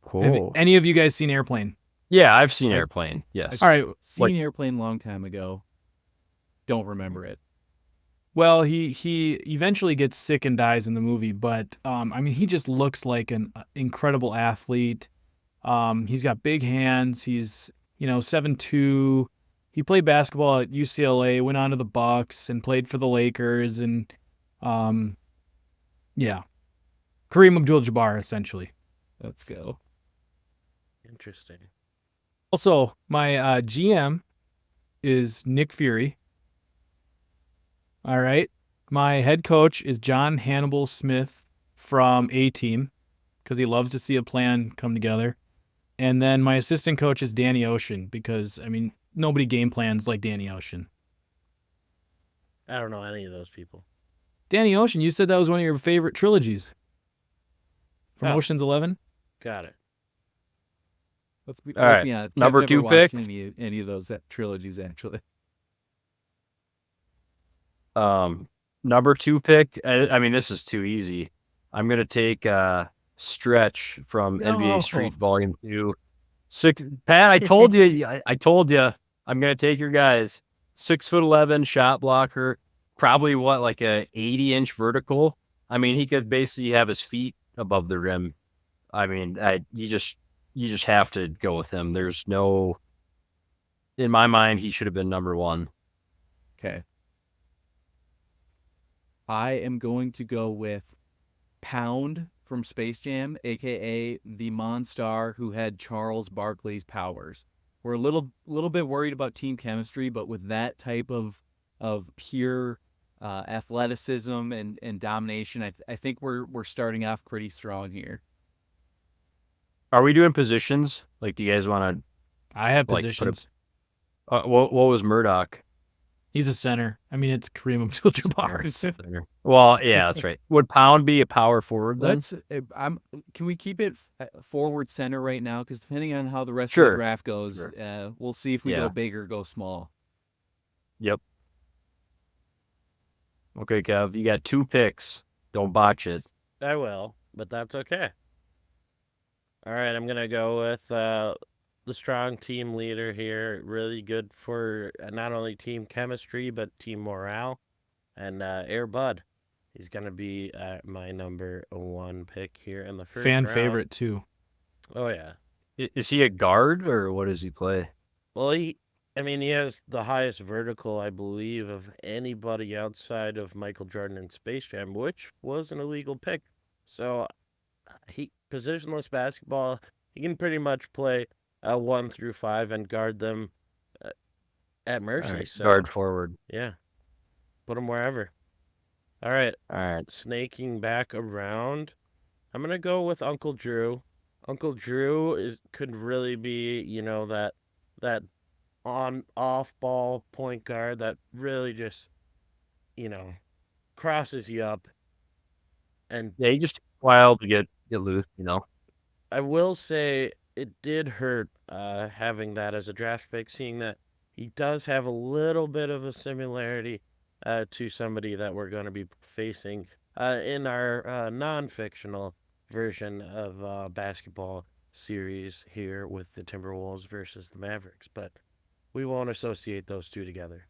Cool. Have any of you guys seen Airplane? Yeah, I've seen Airplane. Yes. All right. Seen Airplane a long time ago. Don't remember it. Well, he eventually gets sick and dies in the movie, but he just looks like an incredible athlete. He's got big hands. He's 7'2". He played basketball at UCLA, went on to the Bucks, and played for the Lakers, and Kareem Abdul-Jabbar essentially. Let's go. Interesting. Also, my GM is Nick Fury. All right. My head coach is John Hannibal Smith from A-Team because he loves to see a plan come together. And then my assistant coach is Danny Ocean because, nobody game plans like Danny Ocean. I don't know any of those people. Danny Ocean, you said that was one of your favorite trilogies from Ocean's 11? Got it. Let's All right. be honest. Number Kev two never watched pick. any of those trilogies actually. Number 2 pick. I mean, this is too easy. I'm gonna take Stretch from NBA Street Volume 2. Pat, I told you. I told you. I'm gonna take your guys. 6'11" shot blocker. Probably like a 80-inch vertical. I mean, he could basically have his feet above the rim. I mean, you just have to go with him. There's no, in my mind, he should have been number 1. Okay. I am going to go with Pound from Space Jam, aka the Monstar who had Charles Barkley's powers. We're a little bit worried about team chemistry, but with that type of pure athleticism and domination, I think we're starting off pretty strong here. Are we doing positions? Like, do you guys want to? I have positions. What was Murdoch? He's a center. I mean, it's Kareem Abdul-Jabbar. Well, yeah, that's right. Would Pound be a power forward then? Can we keep it forward center right now? Because depending on how the rest of the draft goes, we'll see if we go big or go small. Yep. Okay, Kev, you got 2 picks. Don't botch it. I will, but that's okay. All right, I'm gonna go with the strong team leader here. Really good for not only team chemistry but team morale. And Air Bud, he's gonna be my number 1 pick here in the first round. Fan favorite too. Oh yeah. Is he a guard or what does he play? Well, he has the highest vertical, I believe, of anybody outside of Michael Jordan in Space Jam, which was an illegal pick. So he positionless basketball. He can pretty much play 1 through 5 and guard them at mercy. Right, so guard forward. Yeah, put him wherever. All right. All Snaking back around, I'm gonna go with Uncle Drew. Uncle Drew could really be, that on off ball point guard that really just, crosses you up. And yeah, he just took a while to get loose, I will say it did hurt having that as a draft pick, seeing that he does have a little bit of a similarity to somebody that we're going to be facing in our non-fictional version of basketball series here with the Timberwolves versus the Mavericks. But we won't associate those two together.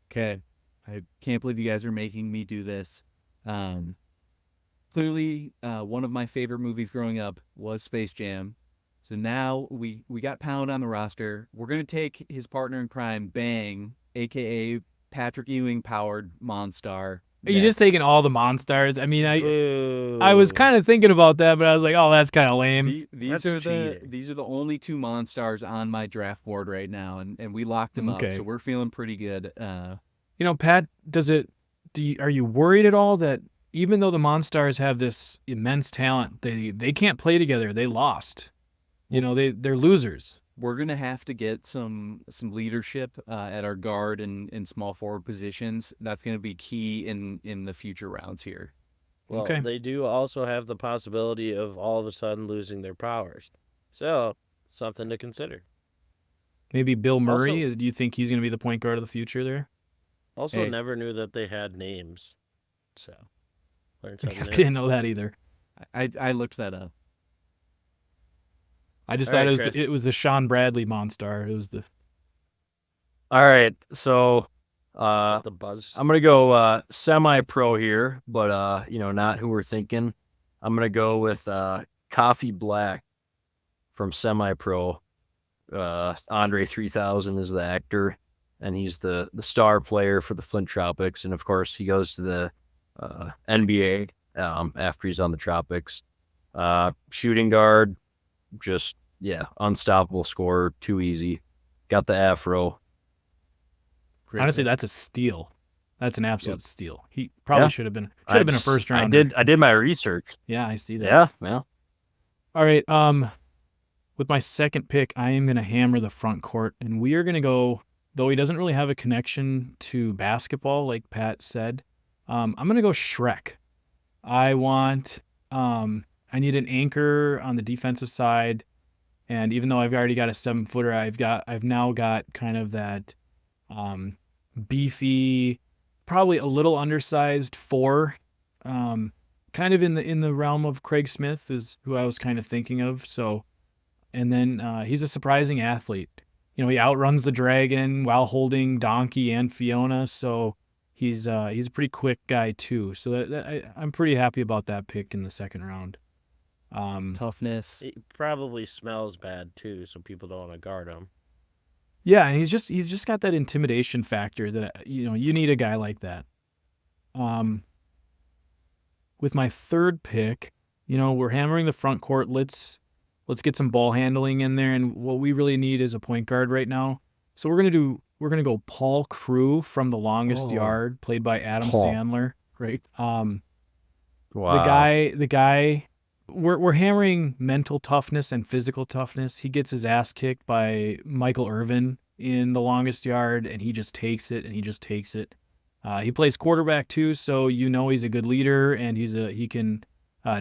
Okay. I can't believe you guys are making me do this. Clearly, one of my favorite movies growing up was Space Jam. So now we got Pound on the roster. We're going to take his partner in crime, Bang, a.k.a. Patrick Ewing-powered Monstar. Are you just taking all the Monstars? I mean, I was kind of thinking about that, but I was like, oh, that's kind of lame. These are the only 2 Monstars on my draft board right now, and we locked them up, so we're feeling pretty good. Pat, are you worried at all that even though the Monstars have this immense talent, they can't play together? They lost. They're losers. We're gonna have to get some leadership at our guard and small forward positions. That's gonna be key in the future rounds here. Well, they do also have the possibility of all of a sudden losing their powers, so something to consider. Maybe Bill Murray. Do you think he's gonna be the point guard of the future there? Also, never knew that they had names, so learned something I didn't know that either. I looked that up. I just thought it was the Sean Bradley Monstar. It was the. All right, so the buzz. I'm gonna go semi-pro here, but not who we're thinking. I'm gonna go with Coffee Black from semi-pro. Andre 3000 is the actor, and he's the star player for the Flint Tropics, and of course he goes to the NBA after he's on the Tropics. Shooting guard. Just, unstoppable scorer, too easy. Got the afro. Honestly, that's a steal. That's an absolute steal. He probably should have been a first round. I did my research. Yeah, I see that. Yeah. All right. With my second pick, I am going to hammer the front court, and we are going to go. Though he doesn't really have a connection to basketball, like Pat said, I'm going to go Shrek. I need an anchor on the defensive side. And even though I've already got a 7-footer, I've now got kind of that beefy, probably a little undersized 4, kind of in the realm of Craig Smith is who I was kind of thinking of. So, and then he's a surprising athlete. He outruns the dragon while holding Donkey and Fiona. So he's a pretty quick guy too. So I'm pretty happy about that pick in the second round. Toughness. It probably smells bad too, so people don't want to guard him. Yeah, and he's just got that intimidation factor that you need a guy like that. With my third pick, we're hammering the front court. Let's get some ball handling in there, and what we really need is a point guard right now. So we're gonna go Paul Crew from The Longest Yard, played by Adam Sandler. Right. Wow. The guy. We're hammering mental toughness and physical toughness. He gets his ass kicked by Michael Irvin in The Longest Yard, and he just takes it. He plays quarterback too, so he's a good leader, and he can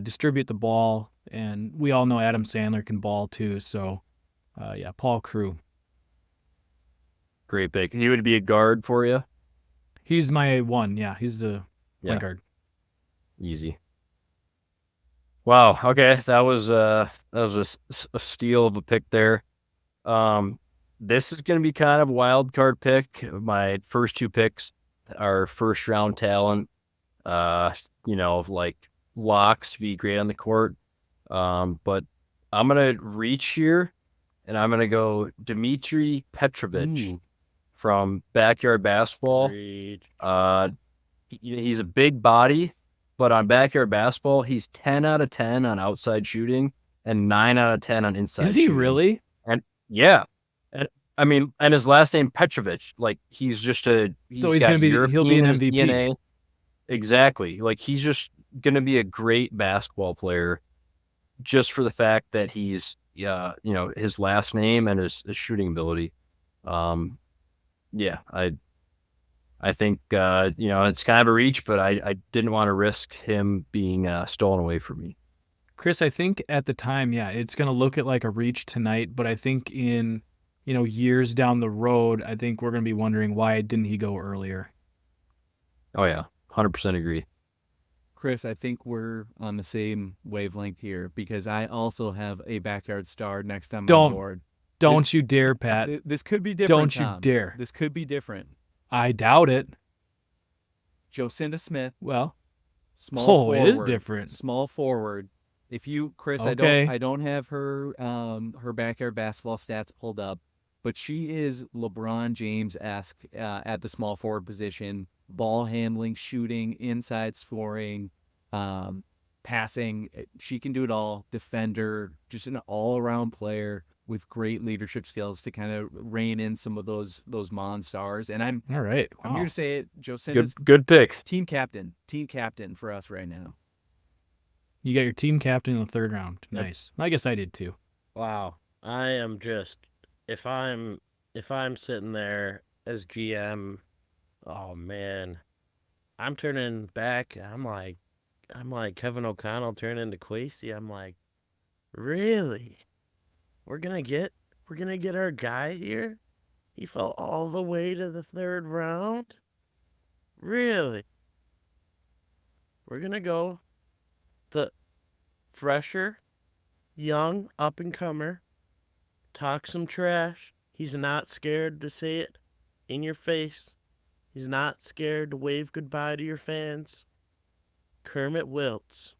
distribute the ball. And we all know Adam Sandler can ball too. So, Paul Crew. Great pick. He would be a guard for you? He's my one. Yeah, he's the point guard. Easy. Wow. Okay, that was a steal of a pick there. This is going to be kind of a wild card pick. My first 2 picks are first round talent. Like locks to be great on the court. But I'm gonna reach here, and I'm gonna go Dmitry Petrovic from Backyard Basketball. He's a big body. But on Backyard Basketball, he's 10 out of 10 on outside shooting and 9 out of 10 on inside shooting. Is he really? And yeah. And his last name Petrovic, like he's going to be he'll be an MVP. DNA. Exactly. Like he's just going to be a great basketball player just for the fact that he's his last name and his shooting ability. I think, it's kind of a reach, but I didn't want to risk him being stolen away from me. Chris, I think at the time, it's going to look at like a reach tonight, but I think in, years down the road, I think we're going to be wondering why didn't he go earlier? Oh, yeah. 100% agree. Chris, I think we're on the same wavelength here because I also have a backyard star next on my board. Don't you dare, Pat. This could be different, Don't you Tom. dare. This could be different. I doubt it. Jocinda Smith. Well, small forward. It is different. Small forward. If you, Chris, okay. I don't have her backyard basketball stats pulled up, but she is LeBron James-esque at the small forward position, ball handling, shooting, inside scoring, passing. She can do it all. Defender, just an all-around player with great leadership skills to kind of rein in some of those Monstars. And I'm all right. Wow. I'm here to say it. Jocinda's good pick. Team captain for us right now. You got your team captain in the third round. Nice. I guess I did too. Wow. I am just if I'm sitting there as GM, oh man, I'm turning back. I'm like Kevin O'Connell turning into Kwesi. I'm like, really? We're gonna get our guy here? He fell all the way to the third round? Really? We're gonna go the fresher, young, up-and-comer, talk some trash. He's not scared to say it in your face. He's not scared to wave goodbye to your fans. Kermit Wiltz.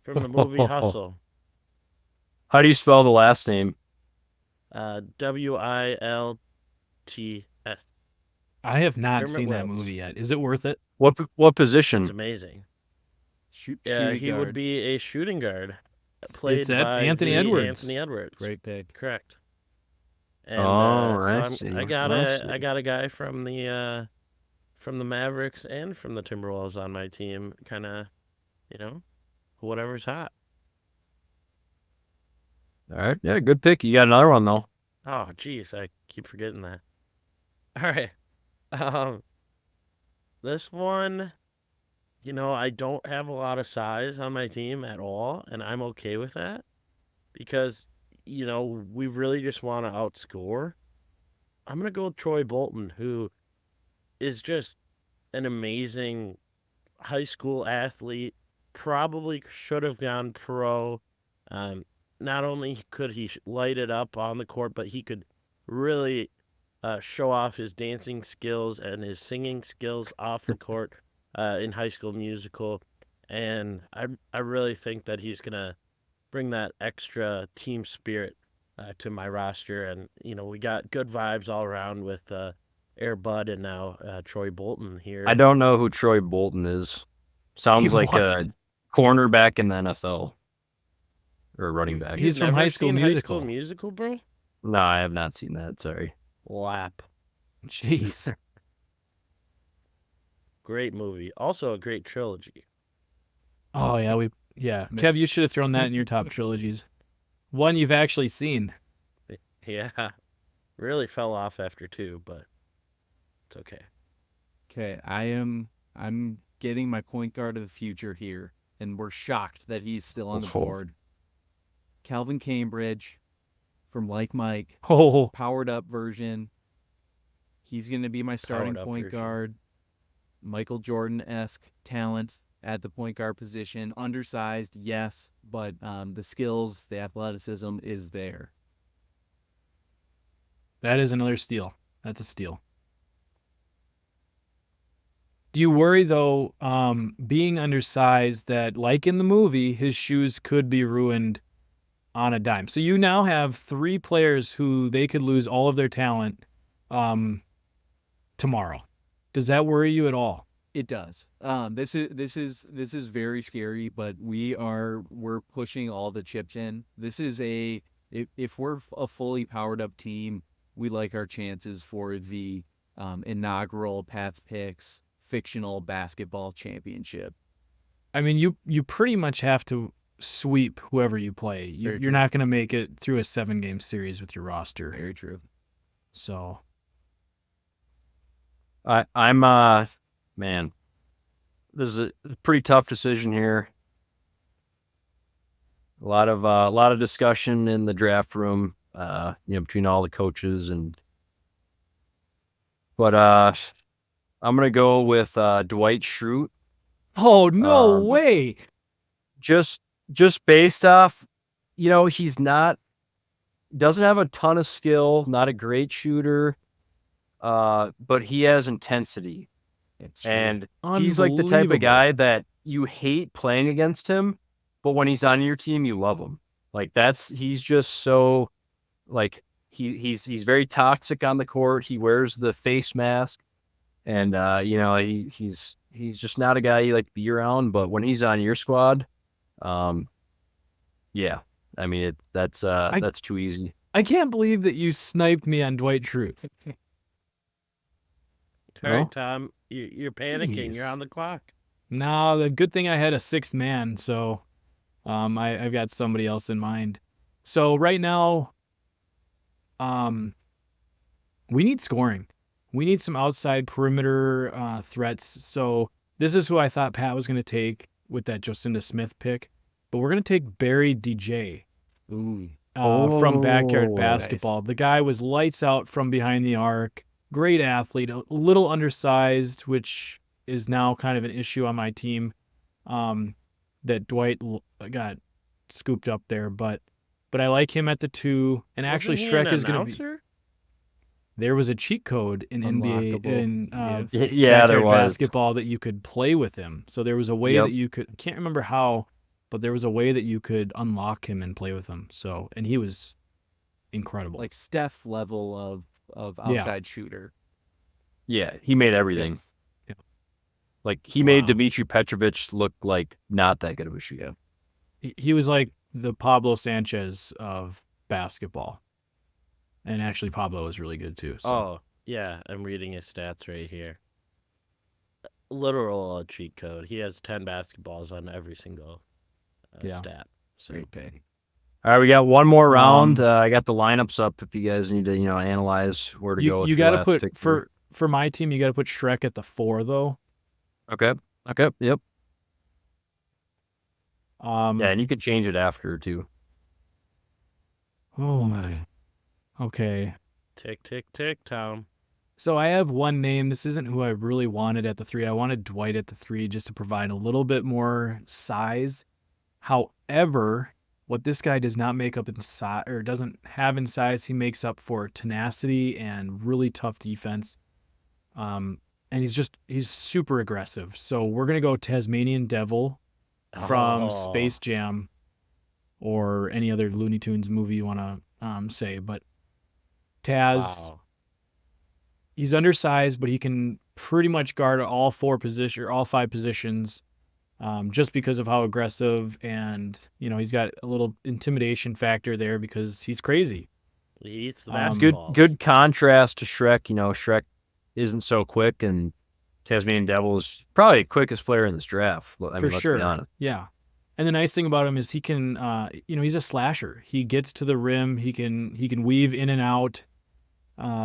From the movie Hustle. How do you spell the last name? Wilts. I have not Kermit seen that Wiltz. movie yet. Is it worth it? What position? It's amazing. Shooting he guard. would be a shooting guard. Played It's by Anthony the Edwards. Anthony Edwards. Great pick. Correct. And, I got a guy from the Mavericks and from the Timberwolves on my team. Kind of, whatever's hot. All right. Yeah, good pick. You got another one, though. Oh, geez. I keep forgetting that. All right. This one, I don't have a lot of size on my team at all, and I'm okay with that because, we really just want to outscore. I'm going to go with Troy Bolton, who is just an amazing high school athlete, probably should have gone pro. Um, Not only could he light it up on the court, but he could really show off his dancing skills and his singing skills off the court in High School Musical. And I really think that he's going to bring that extra team spirit to my roster. And, we got good vibes all around with Air Bud and now Troy Bolton here. I don't know who Troy Bolton is. Sounds like a cornerback in the NFL. Or a running back. He's from High School Musical. High School Musical, bro? No, I have not seen that. Sorry. Lap. Jeez. Great movie. Also a great trilogy. Oh, yeah. Kev, you should have thrown that in your top trilogies. One you've actually seen. Yeah. Really fell off after 2, but it's okay. Okay, I'm getting my point guard of the future here, and we're shocked that he's still on the board. Calvin Cambridge from Like Mike. Oh. Powered up version. He's going to be my starting point guard. Michael Jordan-esque talent at the point guard position. Undersized, yes, but the skills, the athleticism is there. That is another steal. That's a steal. Do you worry, though, being undersized, that, like in the movie, his shoes could be ruined on a dime? So you now have 3 players who they could lose all of their talent tomorrow. Does that worry you at all? It does. This is very scary, but we're pushing all the chips in. This is if we're a fully powered up team, we like our chances for the inaugural Pats Picks Fictional Basketball Championship. I mean, you pretty much have to sweep whoever you play. You're not going to make it through a 7-game series with your roster. Very true. So, I'm man, this is a pretty tough decision here. A lot of discussion in the draft room, between all the coaches but I'm gonna go with Dwight Schrute. Oh no way! Just based off, he's doesn't have a ton of skill, not a great shooter, but he has intensity. And he's like the type of guy that you hate playing against him, but when he's on your team, you love him. Like he's just so, like, he's very toxic on the court. He wears the face mask, and he's just not a guy you like to be around. But when he's on your squad, yeah, I mean that's too easy. I can't believe that you sniped me on Dwight Schrute. All right, Tom, you're panicking. Jeez. You're on the clock. No, the good thing I had a 6th man, so I've got somebody else in mind. So right now, we need scoring. We need some outside perimeter threats. So this is who I thought Pat was going to take with that Jocinda Smith pick, but we're going to take Barry DJ from Backyard Basketball. Nice. The guy was lights out from behind the arc. Great athlete, a little undersized, which is now kind of an issue on my team. That Dwight got scooped up there, but I like him at the 2. And actually, Shrek is going to be. There was a cheat code in NBA there was basketball that you could play with him. So there was a way that you could. I can't remember how, but there was a way that you could unlock him and play with him. So, and he was incredible, like Steph level of outside shooter. Yeah, he made everything. Yeah. Like he made Dmitry Petrovic look like not that good of a shooter. He was like the Pablo Sanchez of basketball. And actually Pablo was really good too. So. Oh, yeah, I'm reading his stats right here. Literal cheat code. He has 10 basketballs on every single stat. So. Great pay. All right, we got one more round. I got the lineups up if you guys need to, analyze where to go. You got to put for my team. You got to put Shrek at the 4 though. Okay. Yep. Yeah, and you could change it after too. Oh my. Okay. Tick, tick, tick, Tom. So I have one name. This isn't who I really wanted at the 3. I wanted Dwight at the 3 just to provide a little bit more size. However, what this guy does not make up in size, or doesn't have in size, he makes up for tenacity and really tough defense. And he's super aggressive. So we're gonna go Tasmanian Devil from Space Jam, or any other Looney Tunes movie you want to say. But Taz, he's undersized, but he can pretty much guard all 5 positions. Just because of how aggressive, and he's got a little intimidation factor there because he's crazy. He eats the basketballs. Good contrast to Shrek. Shrek isn't so quick, and Tasmanian Devil is probably the quickest player in this draft. For sure. Let's be honest. Yeah. And the nice thing about him is he can, he's a slasher. He gets to the rim. He can weave in and out.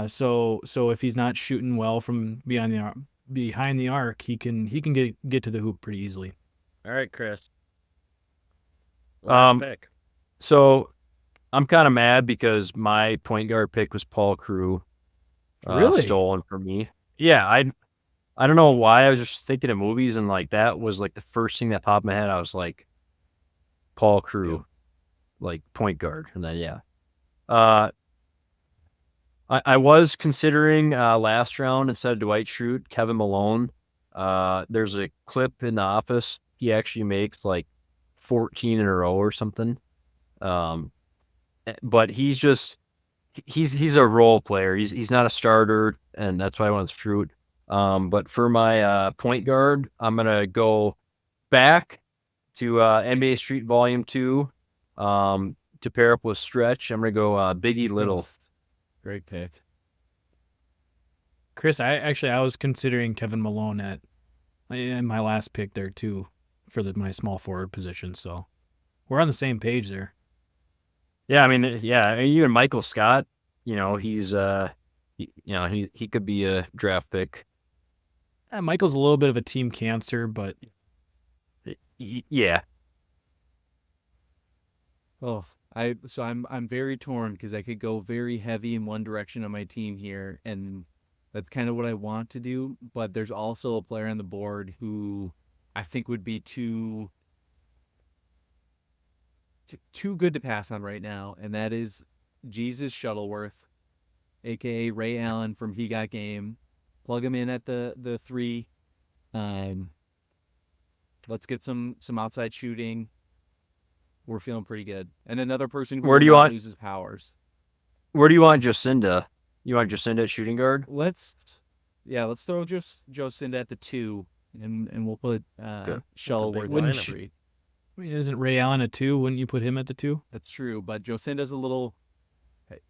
So if he's not shooting well from behind the arc, he can get to the hoop pretty easily. All right, Chris. Last pick. So I'm kind of mad because my point guard pick was Paul Crew. Really? Stolen from me. Yeah, I don't know why. I was just thinking of movies, and like that was like the first thing that popped in my head. I was like, Paul Crew, like point guard, and then I was considering last round instead of Dwight Schrute, Kevin Malone. There's a clip in The Office. He actually makes like 14 in a row or something. But he's a role player. He's not a starter, and that's why I went with Schrute. But for my point guard, I'm gonna go back to NBA Street Volume 2 to pair up with Stretch. I'm gonna go Biggie Little. Great pick. Chris, I was considering Kevin Malone in my last pick there too for my small forward position. So we're on the same page there. Yeah, I mean, even Michael Scott, he's he could be a draft pick. Michael's a little bit of a team cancer, but yeah. Oh, I'm very torn because I could go very heavy in one direction on my team here, and that's kind of what I want to do. But there's also a player on the board who I think would be too good to pass on right now, and that is Jesus Shuttleworth, aka Ray Allen from He Got Game. Plug him in at the 3. Let's get some outside shooting. We're feeling pretty good. And another person who loses powers. Where do you want Jocinda? You want Jocinda at shooting guard? Let's throw Jocinda at the 2, and we'll put Shuttleworth at the 3. Isn't Ray Allen a 2? Wouldn't you put him at the 2? That's true, but Jocinda's a little.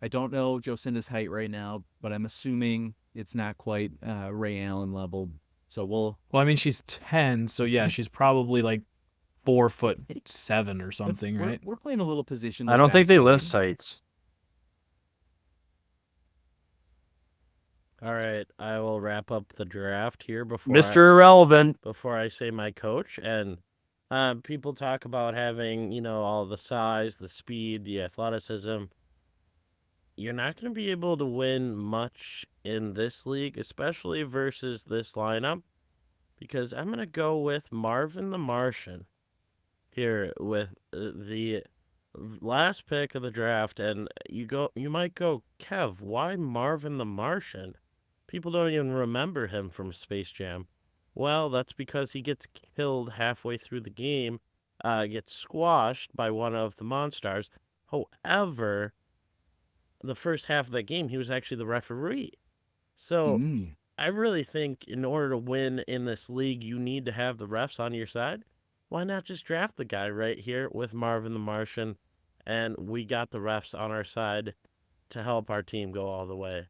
I don't know Jocinda's height right now, but I'm assuming it's not quite Ray Allen level. So Well, I mean, she's 10, so yeah, she's probably like 4'7" or something, right? We're playing a little position. I don't think they list heights. All right, I will wrap up the draft here before Mr. Irrelevant. Before I say my coach. And people talk about having, all the size, the speed, the athleticism. You're not going to be able to win much in this league, especially versus this lineup, because I'm going to go with Marvin the Martian here with the last pick of the draft. And you might go, Kev, why Marvin the Martian? People don't even remember him from Space Jam. Well, that's because he gets killed halfway through the game, gets squashed by one of the Monstars. However, the first half of that game, he was actually the referee. So I really think in order to win in this league, you need to have the refs on your side. Why not just draft the guy right here with Marvin the Martian, and we got the refs on our side to help our team go all the way.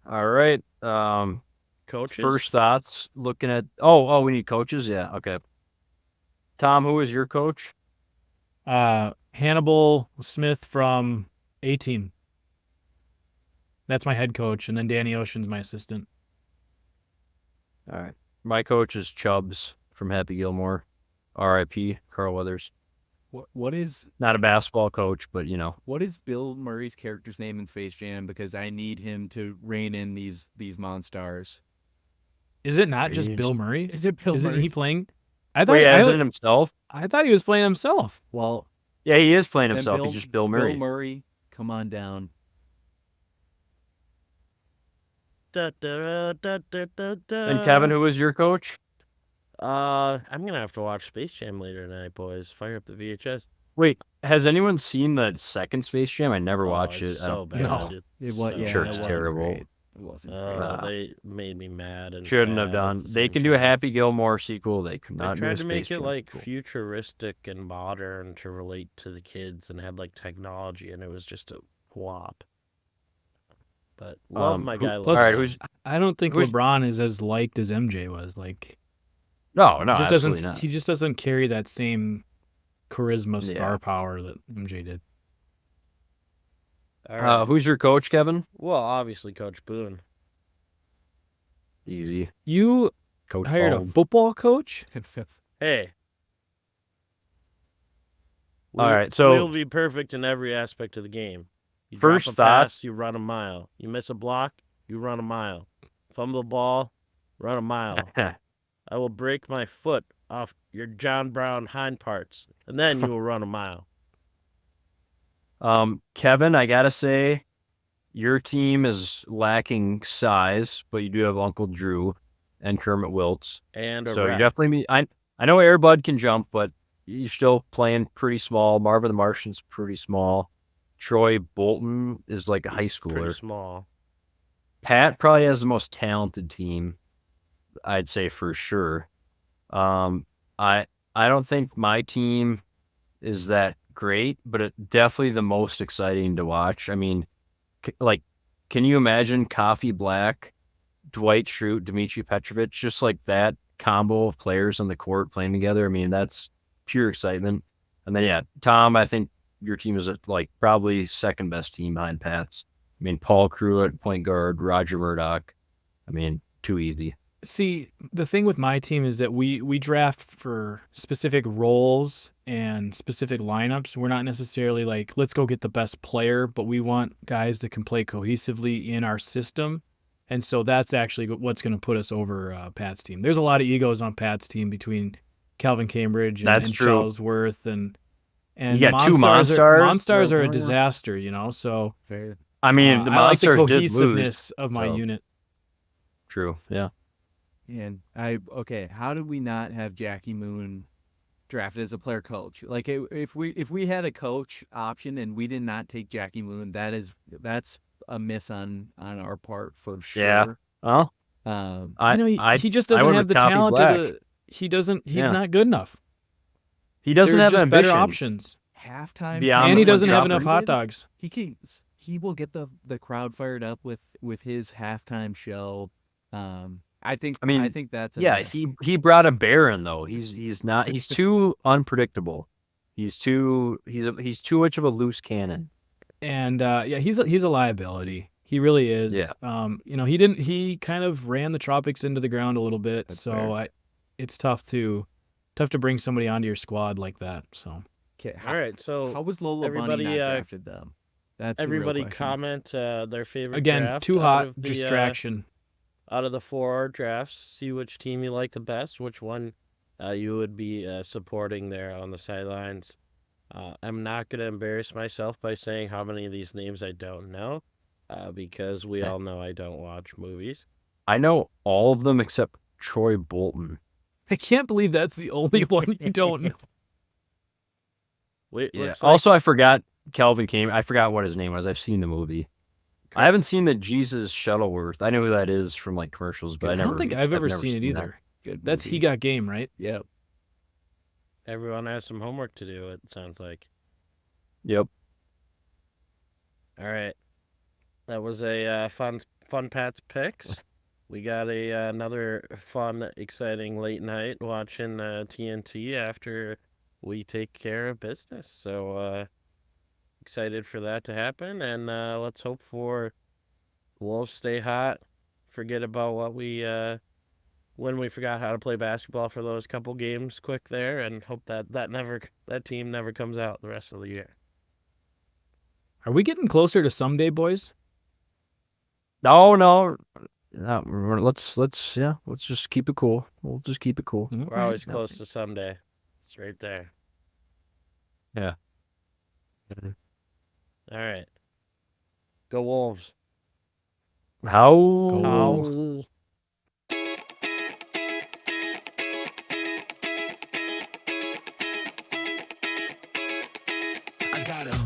All right. Coaches? First thoughts, looking at... Oh, we need coaches? Yeah, okay. Tom, who is your coach? Hannibal Smith from A-Team. That's my head coach, and then Danny Ocean's my assistant. All right. My coach is Chubbs from Happy Gilmore. R.I.P. Carl Weathers. What is not a basketball coach, but what is Bill Murray's character's name in Space Jam? Because I need him to rein in these Monstars. Is it not just Bill Murray? Is it Bill Isn't Murray? he playing? I thought Wait, as in himself? I thought he was playing himself. Well, yeah, he is playing then himself. He's just Bill Murray. Bill Murray, come on down. And Kevin, who was your coach? I'm gonna have to watch Space Jam later tonight, boys. Fire up the VHS. Wait, has anyone seen the second Space Jam? I never watched it. It's so bad. No. It's sure so it's bad. terrible. It wasn't great. They made me mad and Shouldn't sad have at done. the They same can do a time. Happy Gilmore sequel. They could They not do a tried to Space make it Jam like sequel. futuristic and modern to relate to the kids and had like technology, and it was just a flop. But love my guy. Plus, all right, who's I don't think who's- LeBron is as liked as MJ was. Like, no, he just absolutely doesn't. not. He just doesn't carry that same charisma, Yeah. star power that MJ did. All right. Who's your coach, Kevin? Well, obviously Coach Boone. Easy. You Coach hired Bald. a football coach? Hey. All right, so- we'll be perfect in every aspect of the game. You First drop a thoughts- pass, you run a mile. You miss a block, you run a mile. Fumble the ball, run a mile. I will break my foot off your John Brown hind parts, and then you will run a mile. Kevin, I gotta say, your team is lacking size, but you do have Uncle Drew and Kermit Wiltz. And a So you rep. definitely I know Airbud can jump, but you're still playing pretty small. Marvin the Martian's pretty small. Troy Bolton is like a high He's pretty schooler. small. Pat probably has the most talented team, I'd say for sure. I don't think my team is that great, but it's definitely the most exciting to watch. I mean, can you imagine Coffee Black, Dwight Schrute, Dmitry Petrovic, just like that combo of players on the court playing together? I mean, that's pure excitement. And then, yeah, Tom, I think your team is like probably second best team behind Pat's. I mean, Paul Pruitt, point guard, Roger Murdoch. I mean, too easy. See, the thing with my team is that we draft for specific roles and specific lineups. We're not necessarily like, let's go get the best player, but we want guys that can play cohesively in our system. And so that's actually what's going to put us over Pat's team. There's a lot of egos on Pat's team between Calvin Cambridge and true. Charlesworth and You got two Monstars are a Yeah. disaster, you know. So I mean, the I like the Monsters did lose. cohesiveness of my so- unit. True, yeah. And how did we not have Jackie Moon drafted as a player coach? Like if we had a coach option and we did not take Jackie Moon, that's a miss on our part for sure. Yeah. Well, He just doesn't went have with the Coffee talent. Black. He's Yeah. not good enough. he doesn't There's have just ambition. better options, Halftime, Beyond and the he front doesn't have dropper. enough hot dogs. He will get the crowd fired up with his halftime show. I think that's a Yeah, miss. he brought a bear in though. He's too unpredictable. He's too much of a loose cannon. And he's a liability. He really is. Yeah. He kind of ran the Tropics into the ground a little bit. That's so fair. it's tough to bring somebody onto your squad like that. So Okay, All right, so how was Lola Bunny everybody, not drafted them? That's the real everybody question. comment their favorite again, draft too out hot of the, distraction. out of the 4 drafts. See which team you like the best, which one you would be supporting there on the sidelines. I'm not going to embarrass myself by saying how many of these names I don't know, because we all know I don't watch movies. I know all of them except Troy Bolton. I can't believe that's the only one you don't know. Wait, Yeah. looks like Also, I forgot Calvin came. I forgot what his name was. I've seen the movie. I haven't seen the Jesus Shuttleworth. I know who that is from like commercials, but I I never. don't think I've ever seen it that. either. Good That's movie. He Got Game, right? Yep. everyone has some homework to do, it sounds like. Yep. All right. That was a fun Pat's picks. We got another fun, exciting late night watching TNT after we take care of business. So excited for that to happen, and let's hope for Wolves stay hot. Forget about what we when we forgot how to play basketball for those couple games quick there, and hope that team never comes out the rest of the year. Are we getting closer to someday, boys? No. Let's just keep it cool. We'll just keep it cool. We're always close to someday. It's right there. Yeah. All right. Go Wolves. How? I got a